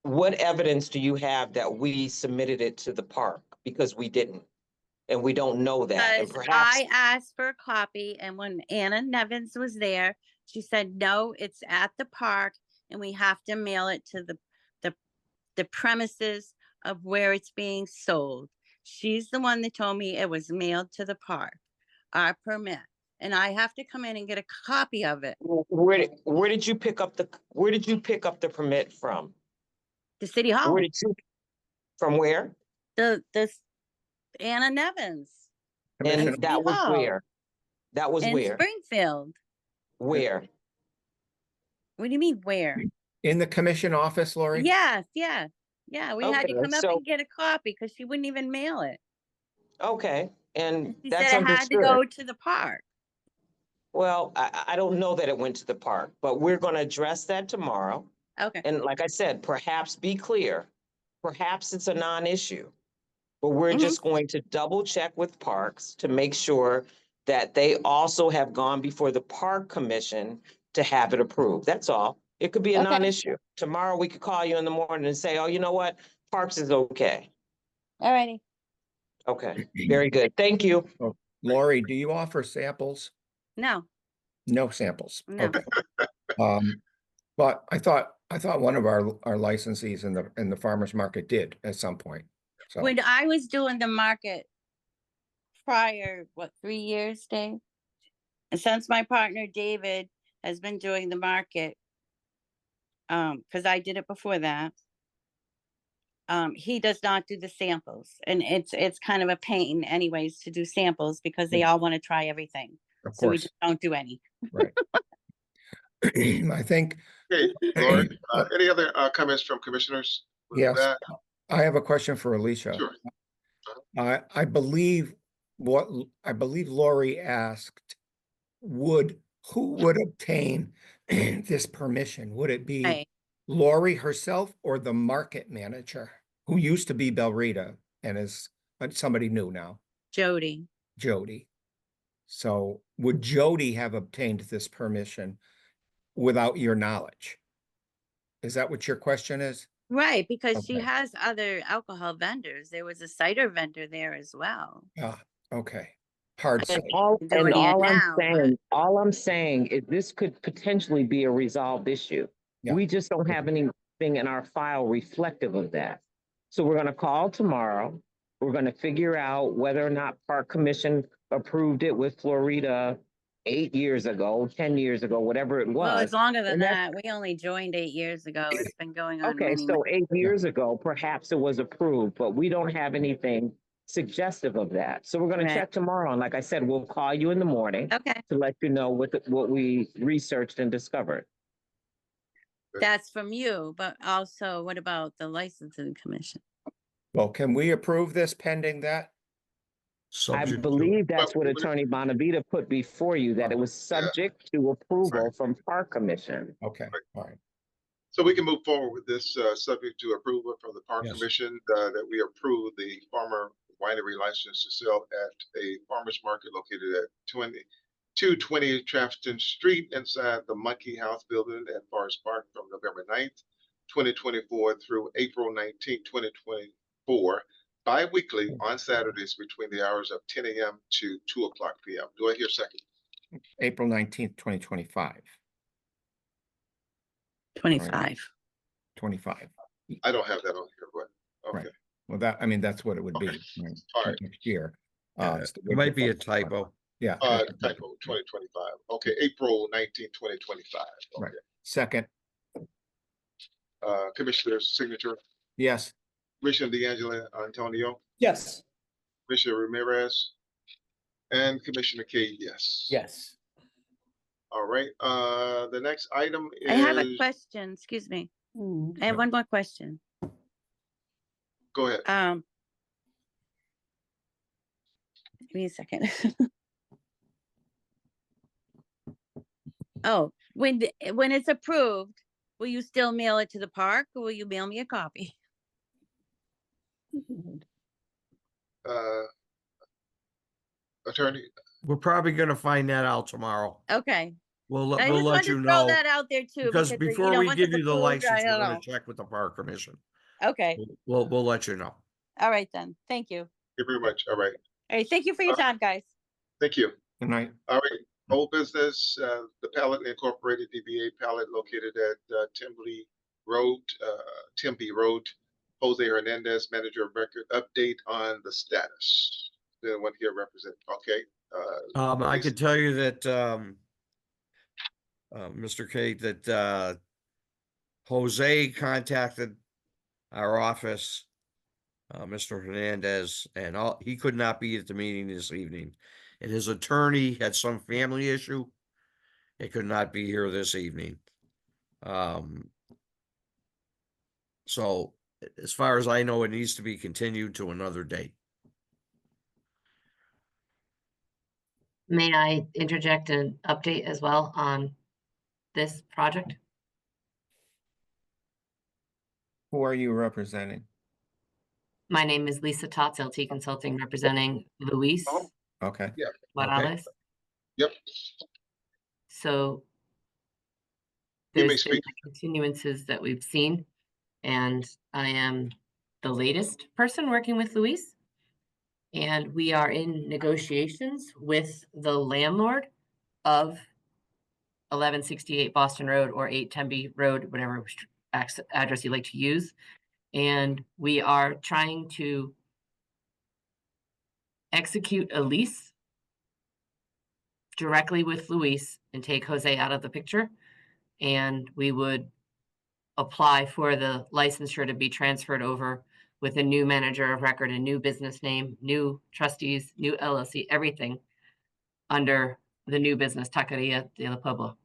What evidence do you have that we submitted it to the park? Because we didn't, and we don't know that. And Because perhaps, I asked for a copy, and when Anna Nevins was there, she said, no, it's at the park, and we have to mail it to the premises of where it's being sold. She's the one that told me it was mailed to the park, our permit, and I have to come in and get a copy of it. where did you pick up the permit from? The city hall, From where? the Anna Nevins Commission. And that was Hall. where? That was in where? Springfield. Where? What do you mean where? In the commission office, Lori? Yes, yeah. We had to Okay, come up so- and get a copy because she wouldn't even mail it. Okay, and She that's said it had to understood. go to the park. Well, I don't know that it went to the park, but we're going to address that tomorrow. Okay, And like I said, perhaps be clear perhaps it's a non-issue. But we're Mhm. just going to double check with parks to make sure that they also have gone before the park commission to have it approved. That's all. It could be a Okay. non-issue. Tomorrow we could call you in the morning and say, oh, you know what? Parks is okay. All righty. Okay, very good. Thank you. Oh, Lori, do you offer samples? No, No samples. No. Okay. But I thought one of our licensees in the farmer's market did at some point. So, when I was doing the market prior, 3 years, Dave? And since my partner David has been doing the market, because I did it before that, he does not do the samples, and it's kind of a pain anyways to do samples because they all want to try everything. of So we course, just don't do any. right. I think, Okay, Lori, any other comments from commissioners with yes, that? I have a question for Alicia. Sure. I believe Lori asked, who would obtain this permission? Would it be Right. Lori herself or the market manager, who used to be Belrita and is somebody new now? Jody. Jody. So would Jody have obtained this permission without your knowledge? Is that what your question is? Right, because she Okay. has other alcohol vendors. There was a cider vendor there as well. Ah, okay. Hard And sell. Doing it now, but all I'm saying is this could potentially be a resolved issue. Yeah. We just don't have anything in our file reflective of that. So we're gonna call tomorrow. We're gonna figure out whether or not Park Commission approved it with Florida 8 years ago, 10 years ago, whatever it well, it's was. longer than And that's that. We only joined 8 years ago. It's been going on okay, many, so 8 years ago, perhaps it was approved, but we don't have anything suggestive of that. So we're gonna Right. check tomorrow, and like I said, we'll call you in the morning Okay, to let you know what we researched and discovered. that's from you, but also what about the licensing commission? Well, can we approve this pending that? I Subject to, believe that's Well, what Attorney Bonavita put before you, that it was subject to approval Right. from Park Commission. Okay, all right. So we can move forward with this, subject to approval from the Park Yes. Commission, that we approve the farmer winery license to sell at a farmer's market located at 220 Trafton Street inside the Monkey House building at Forest Park from November 9th, 2024 through April 19th, 2024, bi-weekly on Saturdays between the hours of 10 a.m. to 2 o'clock p.m. Do I hear a second? April 19th, 2025. 25. 25. I don't have that on here, but okay. Right. Well, that, I mean, that's what it would be. Okay. Right, All right. next year. It's the it might be a winter festival. typo. Yeah. Typo 2025. Okay, April 19th, 2025. Okay. Right. Second, Commissioner's signature, yes. Commissioner D'Angelo Antonio, Yes. Commissioner Ramirez, and Commissioner Cade, yes. Yes. All right, the next item I have a is, question, excuse me. I Yeah. have one more question. go ahead. Give me a second. Oh, when it's approved, will you still mail it to the park or will you mail me a copy? Attorney, We're probably gonna find that out tomorrow. Okay. We'll I we'll just let wanted you to throw know. that out there too. Because you before know, we once give it's you the approved, license, I we're don't gonna know. check with the Park Commission. Okay, We'll let you know. all right then. Thank you. thank you very much. All right, All right, thank you for your time, guys. thank you. Good night. All right, old business, the Pallet Incorporated DBA Pallet located at Tempe Road. Jose Hernandez, manager of record, update on the status. The one here represent, okay. I Lisa. could tell you that, Mr. Kate, that, Jose contacted our office, Mr. Hernandez, and he could not be at the meeting this evening. And his attorney had some family issue. He could not be here this evening. So as far as I know, it needs to be continued to another date. May I interject an update as well on this project? Who are you representing? My name is Lisa Tots, LT Consulting, representing Luis Oh, Okay. yeah. Morales. Yep. So You may there's been speak. the continuances that we've seen, and I am the latest person working with Luis. And we are in negotiations with the landlord of 1168 Boston Road or 8 Tempe Road, whatever address you like to use. And we are trying to execute a lease directly with Luis and take Jose out of the picture. And we would apply for the licensure to be transferred over with a new manager of record, a new business name, new trustees, new LLC, everything under the new business Taqueria de la Pueblo.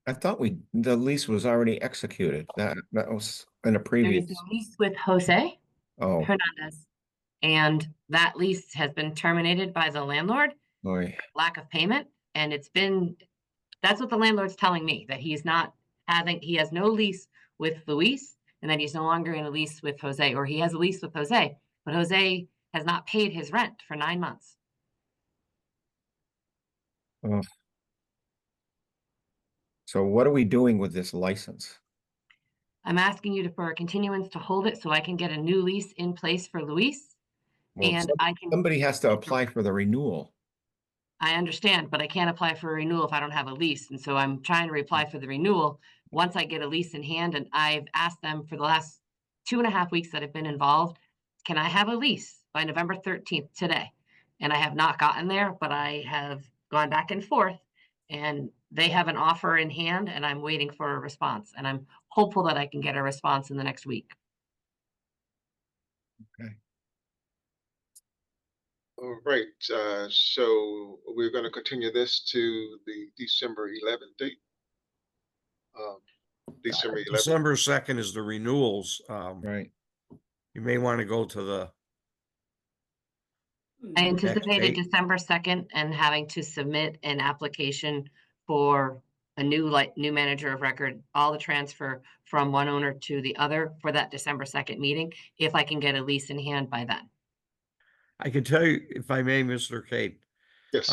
I thought the lease was already executed. That was in a There previous. is a lease with Jose Oh, Hernandez, and that lease has been terminated by the landlord, boy. lack of payment, and that's what the landlord's telling me, that he has no lease with Luis, and that he's no longer in a lease with Jose, or he has a lease with Jose, but Jose has not paid his rent for 9 months. Oh. So what are we doing with this license? I'm asking you for a continuance to hold it so I can get a new lease in place for Luis. Well, And somebody has to apply for the renewal. I understand, but I can't apply for a renewal if I don't have a lease. And so I'm trying to apply for the renewal once I get a lease in hand. And I've asked them for the last 2.5 weeks that I've been involved, can I have a lease by November 13th today? And I have not gotten there, but I have gone back and forth, and they have an offer in hand, and I'm waiting for a response. And I'm hopeful that I can get a response in the next week. Okay. All right. So we're going to continue this to the December 11th date. December 11th. December 2nd is the renewals. Right. You may want to go to the I next anticipated date. December 2nd and having to submit an application for a new manager of record, all the transfer from one owner to the other for that December 2nd meeting, if I can get a lease in hand by then. I can tell you, if I may, Mr. Kate. Yes.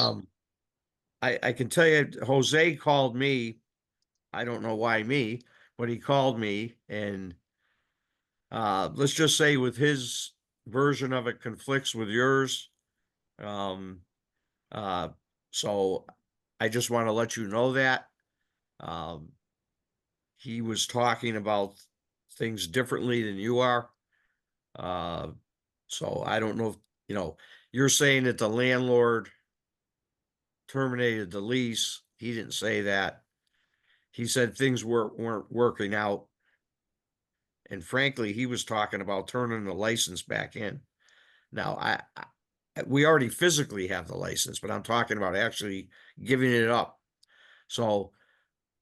I can tell you, Jose called me. I don't know why me, but he called me, and let's just say with his version of it conflicts with yours. So I just want to let you know that. He was talking about things differently than you are. So I don't know if, you're saying that the landlord terminated the lease. He didn't say that. He said things weren't working out. And frankly, he was talking about turning the license back in. Now, we already physically have the license, but I'm talking about actually giving it up. So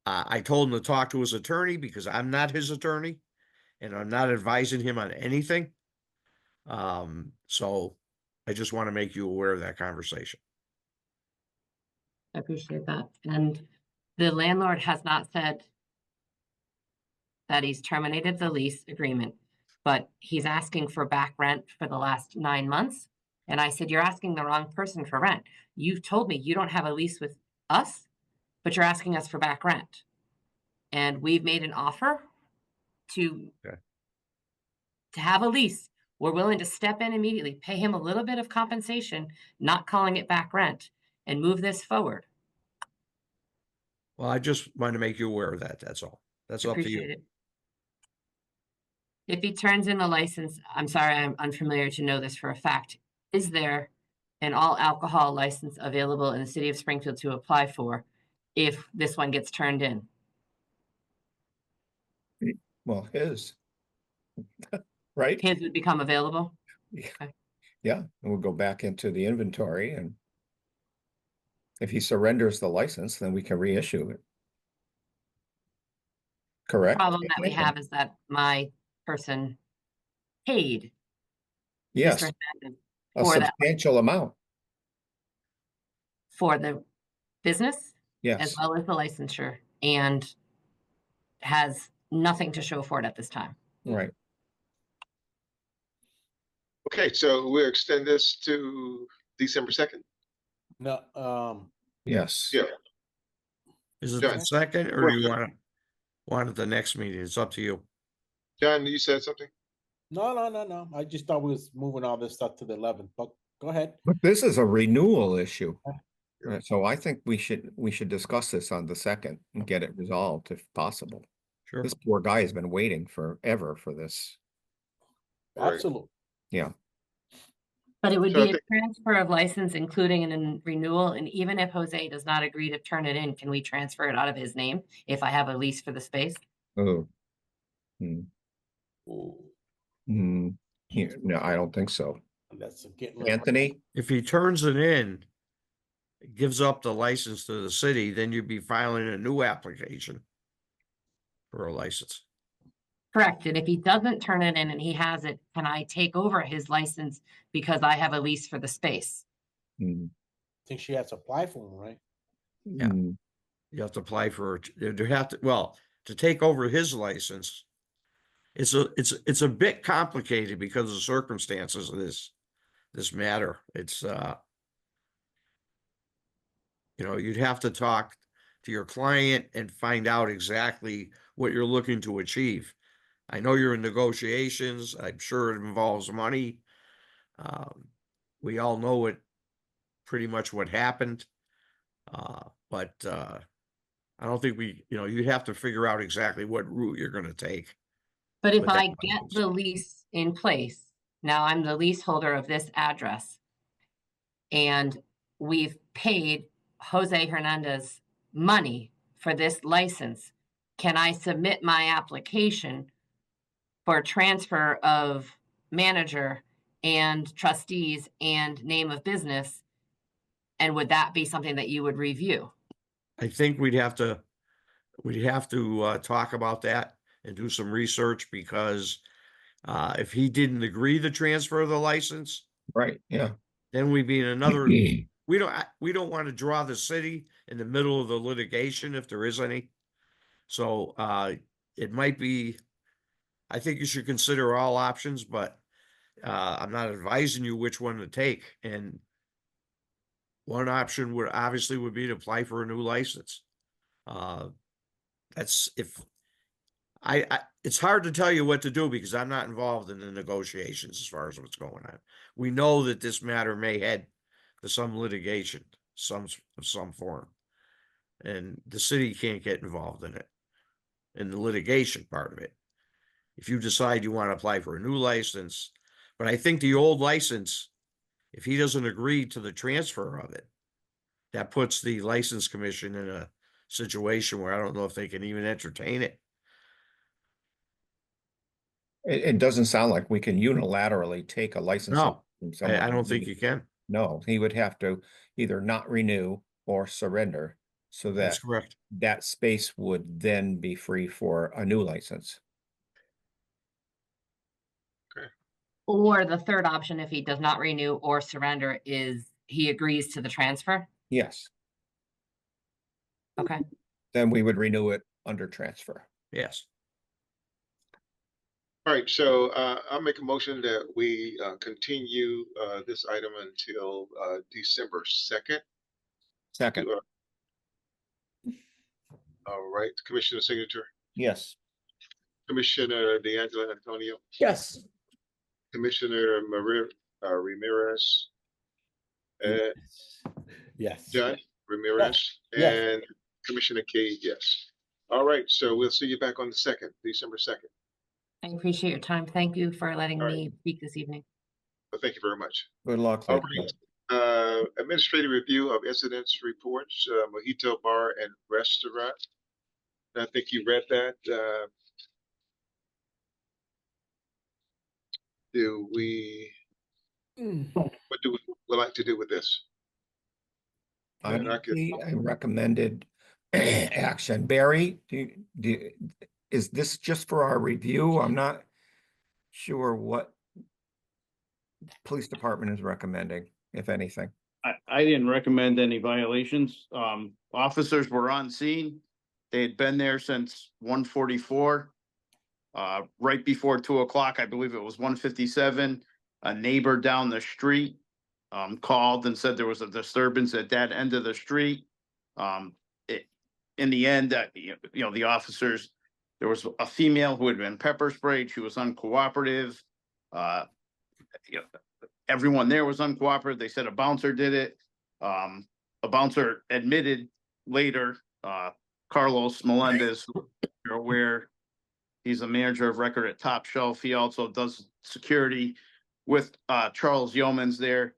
I told him to talk to his attorney because I'm not his attorney and I'm not advising him on anything. So I just want to make you aware of that conversation. I appreciate that. And the landlord has not said that he's terminated the lease agreement, but he's asking for back rent for the last 9 months. And I said, you're asking the wrong person for rent. You told me you don't have a lease with us, but you're asking us for back rent. And we've made an offer to have a lease. We're willing to step in immediately, pay him a little bit of compensation, not calling it back rent, and move this forward. Well, I just want to make you aware of that. That's all. That's up to you. Appreciate it. If he turns in the license, I'm sorry, I'm unfamiliar to know this for a fact. Is there an all alcohol license available in the city of Springfield to apply for if this one gets turned in? Well, his. Right? His would become available? Yeah. Okay. Yeah, and we'll go back into the inventory, and if he surrenders the license, then we can reissue it. Correct? The problem that we have is that my person paid Yes, Mr. Hernandez a for that, substantial amount. for the business as Yes, well as the licensure, and has nothing to show for it at this time. right. Okay, so we'll extend this to December 2nd. No, Yes. Yeah. Is it John. the second or do you want it the next meeting? It's up to you. John, you said something? no. I just thought we was moving all this stuff to the 11th, but go ahead. But this is a renewal issue. Yeah. So I think we should discuss this on the 2nd and get it resolved if possible. Sure. This poor guy has been waiting forever for this. Right. Absolutely. Yeah. But it would So I be a think- transfer of license, including an renewal, and even if Jose does not agree to turn it in, can we transfer it out of his name if I have a lease for the space? Oh. No, I don't think so. That's getting Anthony? If he turns it in, gives up the license to the city, then you'd be filing a new application for a license. Correct. And if he doesn't turn it in and he has it, can I take over his license because I have a lease for the space? Hmm. I think she has to apply for them, right? Yeah. Hmm. You have to apply for, to take over his license. It's a bit complicated because of the circumstances of this matter. It's, you'd have to talk to your client and find out exactly what you're looking to achieve. I know you're in negotiations. I'm sure it involves money. We all know pretty much what happened. But I don't think you'd have to figure out exactly what route you're going to take. But if with that I get license. the lease in place, now I'm the leaseholder of this address. And we've paid Jose Hernandez money for this license. Can I submit my application for transfer of manager and trustees and name of business? And would that be something that you would review? I think we'd have to talk about that and do some research because if he didn't agree to transfer the license, Right, yeah. then we'd be in another. We don't want to draw the city in the middle of the litigation if there is any. So it might be. I think you should consider all options, but I'm not advising you which one to take. And one option would be to apply for a new license. That's if it's hard to tell you what to do because I'm not involved in the negotiations as far as what's going on. We know that this matter may head to some litigation, some form, and the city can't get involved in the litigation part of it. If you decide you want to apply for a new license, but I think the old license, if he doesn't agree to the transfer of it, that puts the license commission in a situation where I don't know if they can even entertain it. It doesn't sound like we can unilaterally take a license. No, from someone. I don't think you can. No, he would have to either not renew or surrender so That's that correct. that space would then be free for a new license. Or the third option, if he does not renew or surrender, is he agrees to the transfer? Yes, Okay. then we would renew it under transfer. Yes. All right, so I'll make a motion that we continue this item until December 2nd. Second, All right, Commissioner signature, yes. Commissioner D'Angelo Antonio, Yes. Commissioner Ramirez, Yes. John Ramirez, Yes. and Commissioner Cade, yes. All right, so we'll see you back on the 2nd, December 2nd. I appreciate your time. Thank you for letting All right. me speak this evening. Well, thank you very much. Good luck. All ladies. right. Administrative review of incidents reports, Mojito Bar and Restaurant. I think you read that. What do we would like to do with this? And I could- I recommended action. Barry, is this just for our review? I'm not sure what police department is recommending, if anything. I didn't recommend any violations. Officers were on scene. They had been there since 1:44. Right before 2 o'clock, I believe it was 1:57. A neighbor down the street called and said there was a disturbance at that end of the street. In the end, the officers, there was a female who had been pepper sprayed. She was uncooperative. Everyone there was uncooperative. They said a bouncer did it. A bouncer admitted later, Carlos Melendez, you're aware, he's a manager of record at Top Shelf. He also does security with Charles Yeomans there.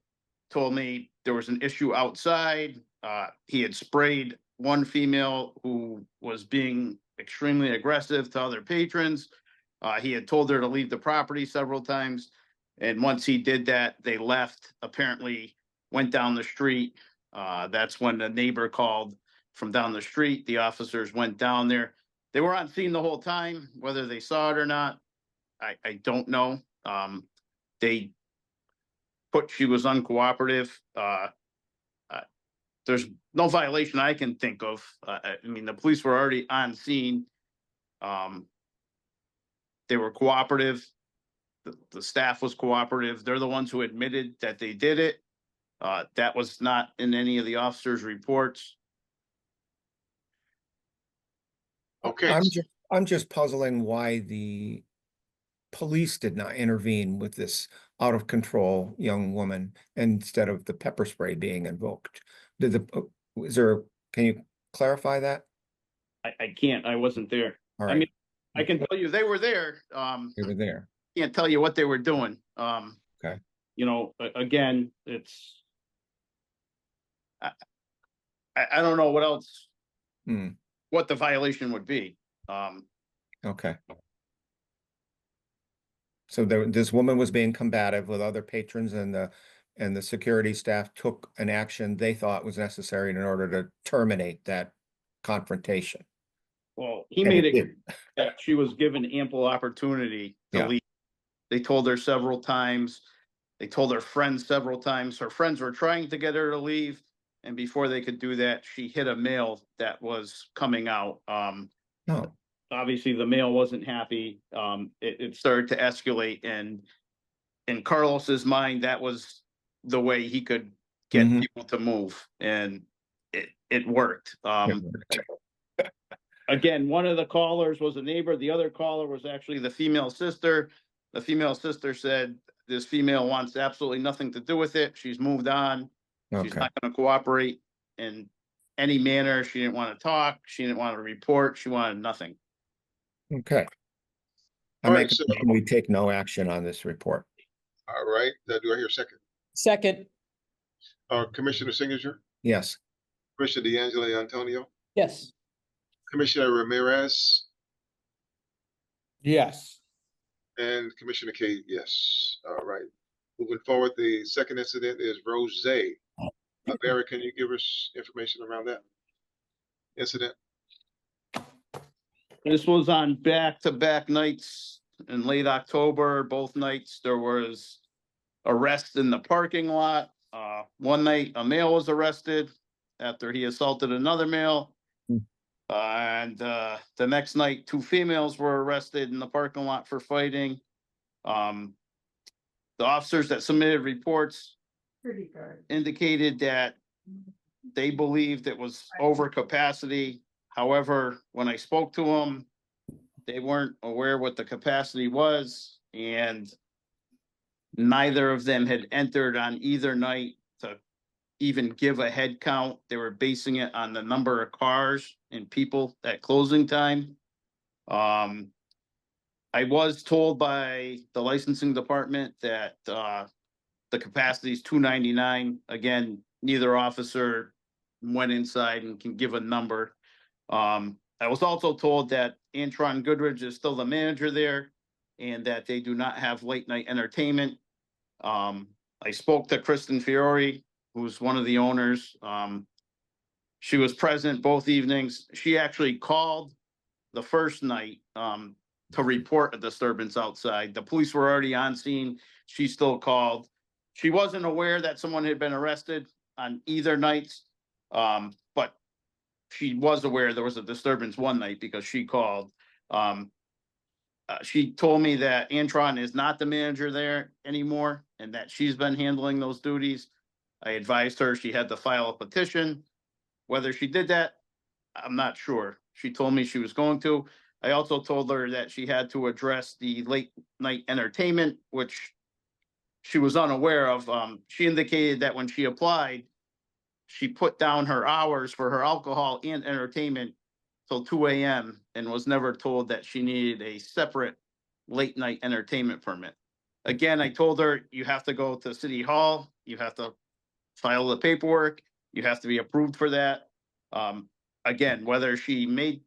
Told me there was an issue outside. He had sprayed one female who was being extremely aggressive to other patrons. He had told her to leave the property several times. And once he did that, they left, apparently went down the street. That's when the neighbor called from down the street. The officers went down there. They were on scene the whole time. Whether they saw it or not, I don't know. They put she was uncooperative. There's no violation I can think of. I mean, the police were already on scene. They were cooperative. The staff was cooperative. They're the ones who admitted that they did it. That was not in any of the officers' reports. Okay. I'm just puzzling why the police did not intervene with this out of control young woman instead of the pepper spray being invoked. Can you clarify that? I can't. I wasn't there. All I right. mean, I can tell you they were there. They were there. Can't tell you what they were doing. Okay. Again, it's I don't know what else, what the violation would be. Okay. So this woman was being combative with other patrons, and the security staff took an action they thought was necessary in order to terminate that confrontation. Well, he And made it it did. that she was given ample opportunity to Yeah. leave. They told her several times. They told her friends several times. Her friends were trying to get her to leave. And before they could do that, she hit a male that was coming out. No. Obviously, the male wasn't happy. It started to escalate. And in Carlos's mind, that was the way he could get people to move. And it worked. Again, one of the callers was a neighbor. The other caller was actually the female sister. The female sister said this female wants absolutely nothing to do with it. She's moved on. She's Okay. not going to cooperate in any manner. She didn't want to talk. She didn't want to report. She wanted nothing. Okay. All right, so, We take no action on this report. all right. Do I hear a second? Second, Commissioner Signature, Yes. Commissioner D'Angelo Antonio, yes. Commissioner Ramirez, Yes. and Commissioner Kate, yes. All right. Moving forward, the second incident is Rose. Barry, can you give us information around that incident? This was on back-to-back nights in late October. Both nights there was arrest in the parking lot. One night a male was arrested after he assaulted another male. And the next night, two females were arrested in the parking lot for fighting. The officers that submitted reports indicated that they believed it was over capacity. However, when I spoke to them, they weren't aware what the capacity was, and neither of them had entered on either night to even give a head count. They were basing it on the number of cars and people at closing time. I was told by the licensing department that the capacity is 299. Again, neither officer went inside and can give a number. I was also told that Antron Goodrich is still the manager there and that they do not have late night entertainment. I spoke to Kristen Fiore, who's one of the owners. She was present both evenings. She actually called the first night to report a disturbance outside. The police were already on scene. She still called. She wasn't aware that someone had been arrested on either nights, but she was aware there was a disturbance one night because she called. She told me that Antron is not the manager there anymore and that she's been handling those duties. I advised her she had to file a petition. Whether she did that, I'm not sure. She told me she was going to. I also told her that she had to address the late night entertainment, which she was unaware of. She indicated that when she applied, she put down her hours for her alcohol and entertainment till 2 a.m. and was never told that she needed a separate late night entertainment permit. Again, I told her you have to go to City Hall, you have to file the paperwork, you have to be approved for that. Again, whether she made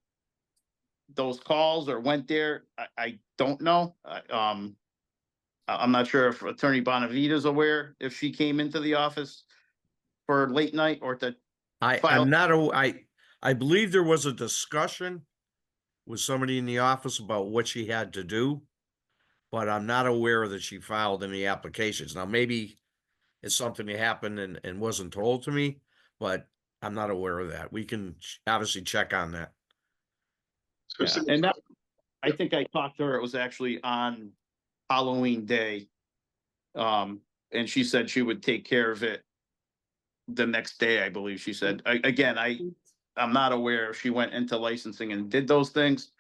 those calls or went there, I don't know. I'm not sure if Attorney Bonavita is aware if she came into the office for late night or to file. I'm not, I believe there was a discussion with somebody in the office about what she had to do, but I'm not aware that she filed any applications. Now, maybe it's something that happened and wasn't told to me, but I'm not aware of that. We can obviously check on that. Yeah, and that, I think I talked to her, it was actually on Halloween day. And she said she would take care of it the next day, I believe she said. I'm not aware if she went into licensing and did those things.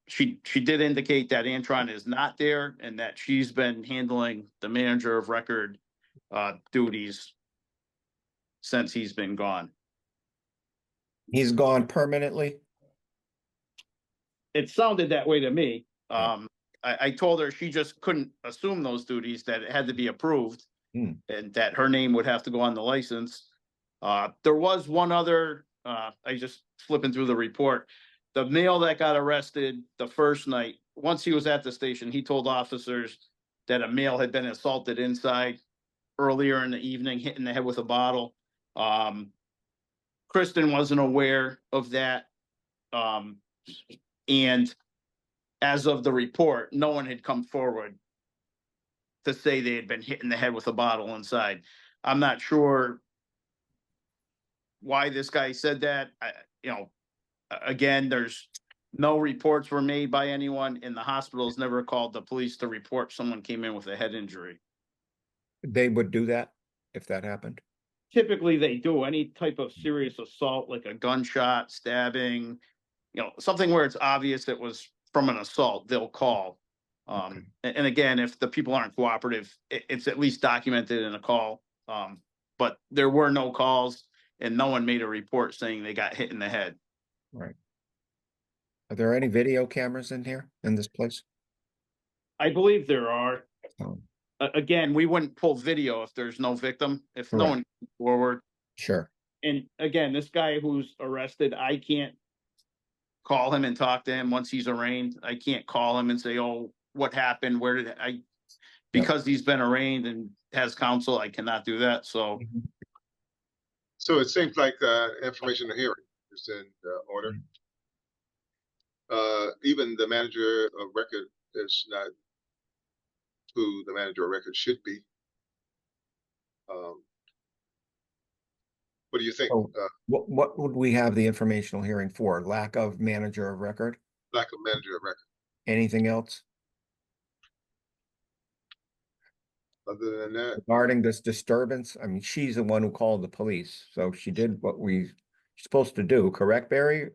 She did indicate that Antron is not there and that she's been handling the manager of record duties since he's been gone. He's gone permanently? It sounded that way to me. I told her she just couldn't assume those duties, that it had to be approved and that her name would have to go on the license. There was one other, I just flipping through the report. The male that got arrested the first night, once he was at the station, he told officers that a male had been assaulted inside earlier in the evening, hit in the head with a bottle. Kristen wasn't aware of that. And as of the report, no one had come forward to say they had been hit in the head with a bottle inside. I'm not sure why this guy said that. Again, there's no reports were made by anyone, and the hospitals never called the police to report someone came in with a head injury. They would do that if that happened? Typically, they do. Any type of serious assault, like a gunshot, stabbing, something where it's obvious it was from an assault, they'll call. And again, if the people aren't cooperative, it's at least documented in a call. But there were no calls and no one made a report saying they got hit in the head. Right. Are there any video cameras in here, in this place? I believe there are. Oh. Again, we wouldn't pull video if there's no victim, if no one comes forward. Sure. And again, this guy who's arrested, I can't call him and talk to him once he's arraigned. I can't call him and say, oh, what happened? Where did I, because he's been arraigned and has counsel, I cannot do that. So. So it seems like information hearing is in order. Even the manager of record is not who the manager of record should be. What do you think? What would we have the informational hearing for? Lack of manager of record? Lack of manager of record. Anything else? Other than that, regarding this disturbance, I mean, she's the one who called the police, so she did what we supposed to do, correct, Barry?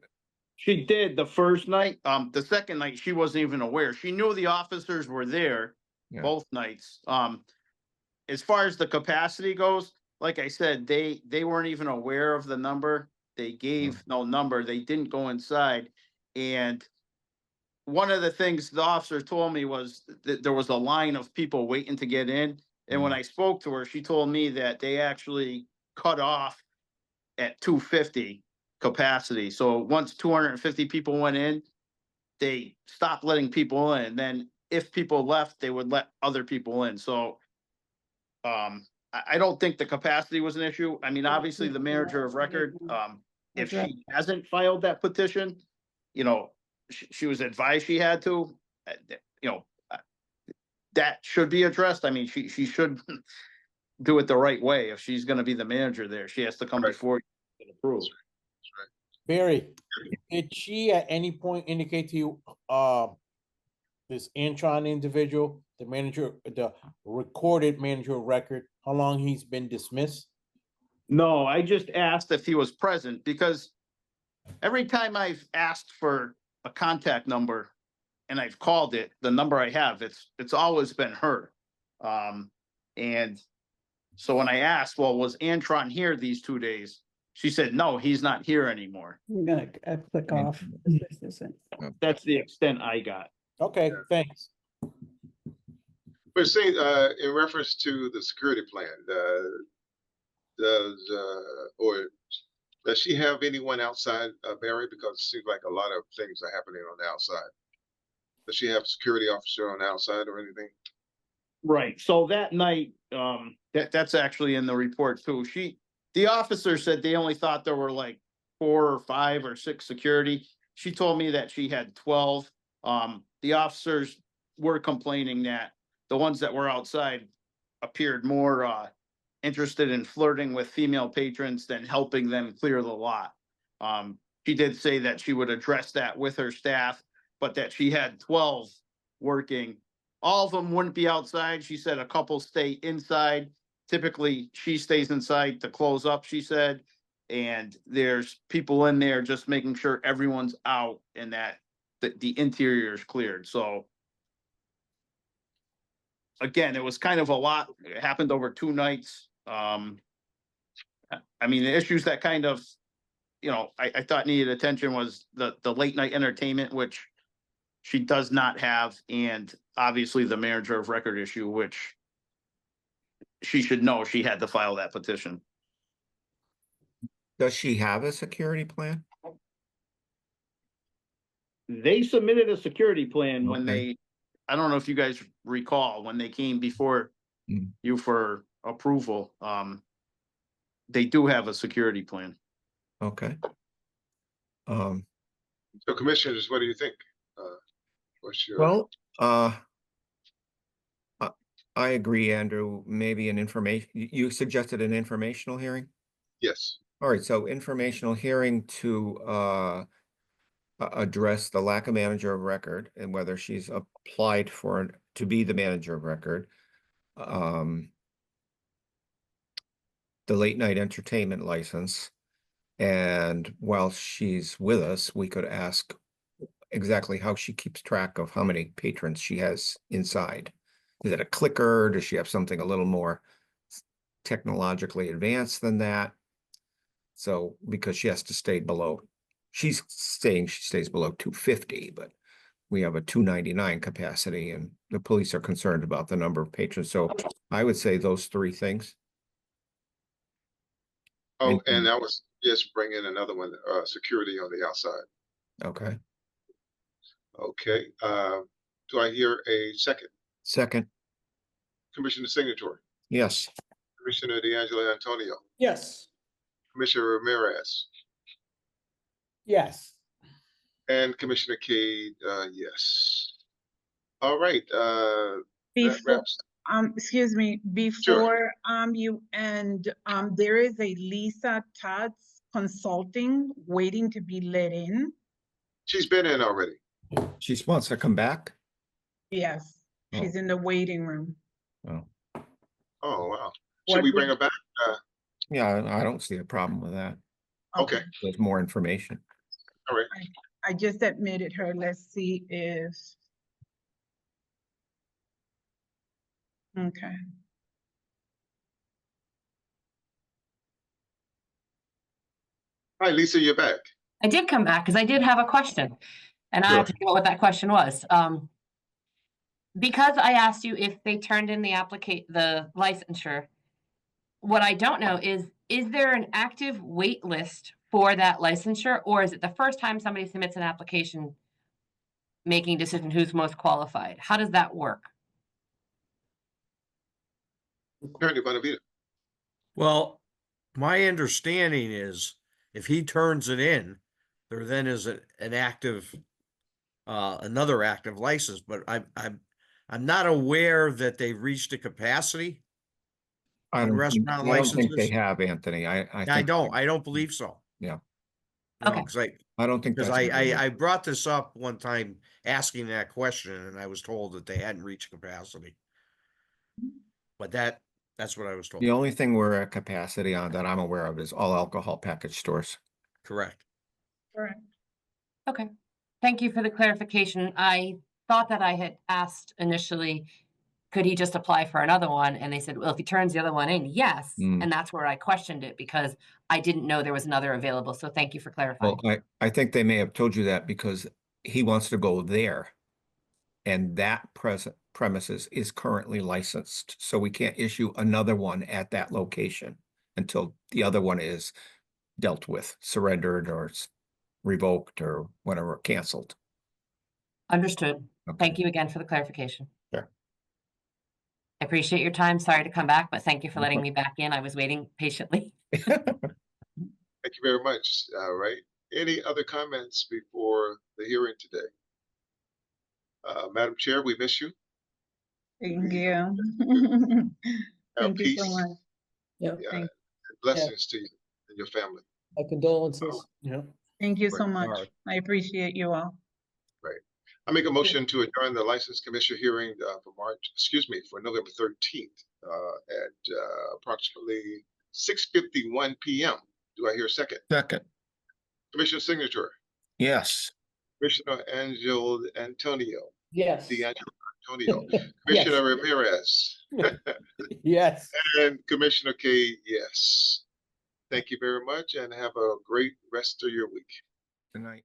She did the first night. The second night, she wasn't even aware. She knew the officers were there both nights. As far as the capacity goes, like I said, they weren't even aware of the number. They gave no number. They didn't go inside. And one of the things the officer told me was that there was a line of people waiting to get in. And when I spoke to her, she told me that they actually cut off at 250 capacity. So once 250 people went in, they stopped letting people in. Then if people left, they would let other people in. So I don't think the capacity was an issue. I mean, obviously the manager of record, if she hasn't filed that petition, she was advised she had to, that should be addressed. I mean, she should do it the right way. If she's going to be the manager there, she has to come before you and approve. Barry, did she at any point indicate to you, this Antron individual, the manager, the recorded manager of record, how long he's been dismissed? No, I just asked if he was present because every time I've asked for a contact number and I've called it, the number I have, it's always been her. And so when I asked, well, was Antron here these 2 days? She said, no, he's not here anymore. I'm gonna click off. This isn't. That's the extent I got. Okay, thanks. But say, in reference to the security plan, does she have anyone outside Mary? Because it seems like a lot of things are happening on the outside. Does she have a security officer on the outside or anything? Right. So that night, that's actually in the report too. The officer said they only thought there were like 4 or 5 or 6 security. She told me that she had 12. The officers were complaining that the ones that were outside appeared more interested in flirting with female patrons than helping them clear the lot. She did say that she would address that with her staff, but that she had 12 working. All of them wouldn't be outside. She said a couple stay inside. Typically, she stays inside to close up, she said. And there's people in there just making sure everyone's out and that the interior is cleared. So again, it was kind of a lot. It happened over 2 nights. I mean, the issues that kind of, I thought needed attention was the late night entertainment, which she does not have, and obviously the manager of record issue, which she should know she had to file that petition. Does she have a security plan? They submitted a security plan when Okay. I don't know if you guys recall, when they came before you for approval. They do have a security plan. Okay. So commissioners, what do you think? What's your? Well, I agree, Andrew. Maybe an information, you suggested an informational hearing? Yes. All right, so informational hearing to address the lack of manager of record and whether she's applied to be the manager of record. The late night entertainment license. And while she's with us, we could ask exactly how she keeps track of how many patrons she has inside. Is it a clicker? Does she have something a little more technologically advanced than that? So, because she has to stay below, she's saying she stays below 250, but we have a 299 capacity and the police are concerned about the number of patrons. So I would say those 3 things. Oh, and that was just bring in another one, security on the outside. Okay. Okay. Do I hear a second? Second. Commissioner Signatory. Yes. Commissioner D'Angelo Antonio. Yes. Commissioner Ramirez. Yes. And Commissioner Cade, yes. All right. That Before, wraps. excuse me, before you end, there is a Lisa Tutts Consulting waiting to be let in. She's been in already. She wants to come back? Yes, she's in the waiting room. Oh. Oh, wow. Should we bring her back? Yeah, I don't see a problem with that. Okay. There's more information. All right. I just admitted her. Let's see if. Okay. Hi, Lisa, you're back. I did come back because I did have a question, and I Sure. had to know what that question was. Because I asked you if they turned in the licensure, what I don't know is there an active wait list for that licensure, or is it the first time somebody submits an application making a decision who's most qualified? How does that work? Attorney Bonavita. Well, my understanding is if he turns it in, there then is an active, another active license, but I'm not aware that they've reached a capacity. I don't think they have, Anthony. I don't believe so. Yeah. No, because I don't think Because that's. gonna be- I brought this up one time asking that question and I was told that they hadn't reached capacity. But that's what I was told. The only thing we're at capacity on that I'm aware of is all alcohol package stores. Correct. Correct. Okay, thank you for the clarification. I thought that I had asked initially, could he just apply for another one? And they said, well, if he turns the other one in, yes. Mm. And that's where I questioned it because I didn't know there was another available. So thank you for clarifying. Well, I think they may have told you that because he wants to go there. And that present premises is currently licensed, so we can't issue another one at that location until the other one is dealt with, surrendered or revoked or whatever, canceled. Understood. Okay. Thank you again for the clarification. Sure. I appreciate your time. Sorry to come back, but thank you for No letting me back in. I was waiting patiently. Thank you very much. All right. Any other comments before the hearing today? Madam Chair, we miss you. Thank you. Have Thank you peace. so much. Yeah, Yeah, Thank, and blessings to you and your family. my condolences. Yeah. thank you so Right. much. All right. I appreciate you all. Right. I make a motion to adjourn the License Commission hearing for November 13th at approximately 6:51 p.m. Do I hear a second? Second, Commissioner signature, yes. Commissioner Antonio, Yes. D'Angelo Antonio, Yes. Commissioner Ramirez, Yes. and Commissioner K, yes. Thank you very much and have a great rest of your week. Good night.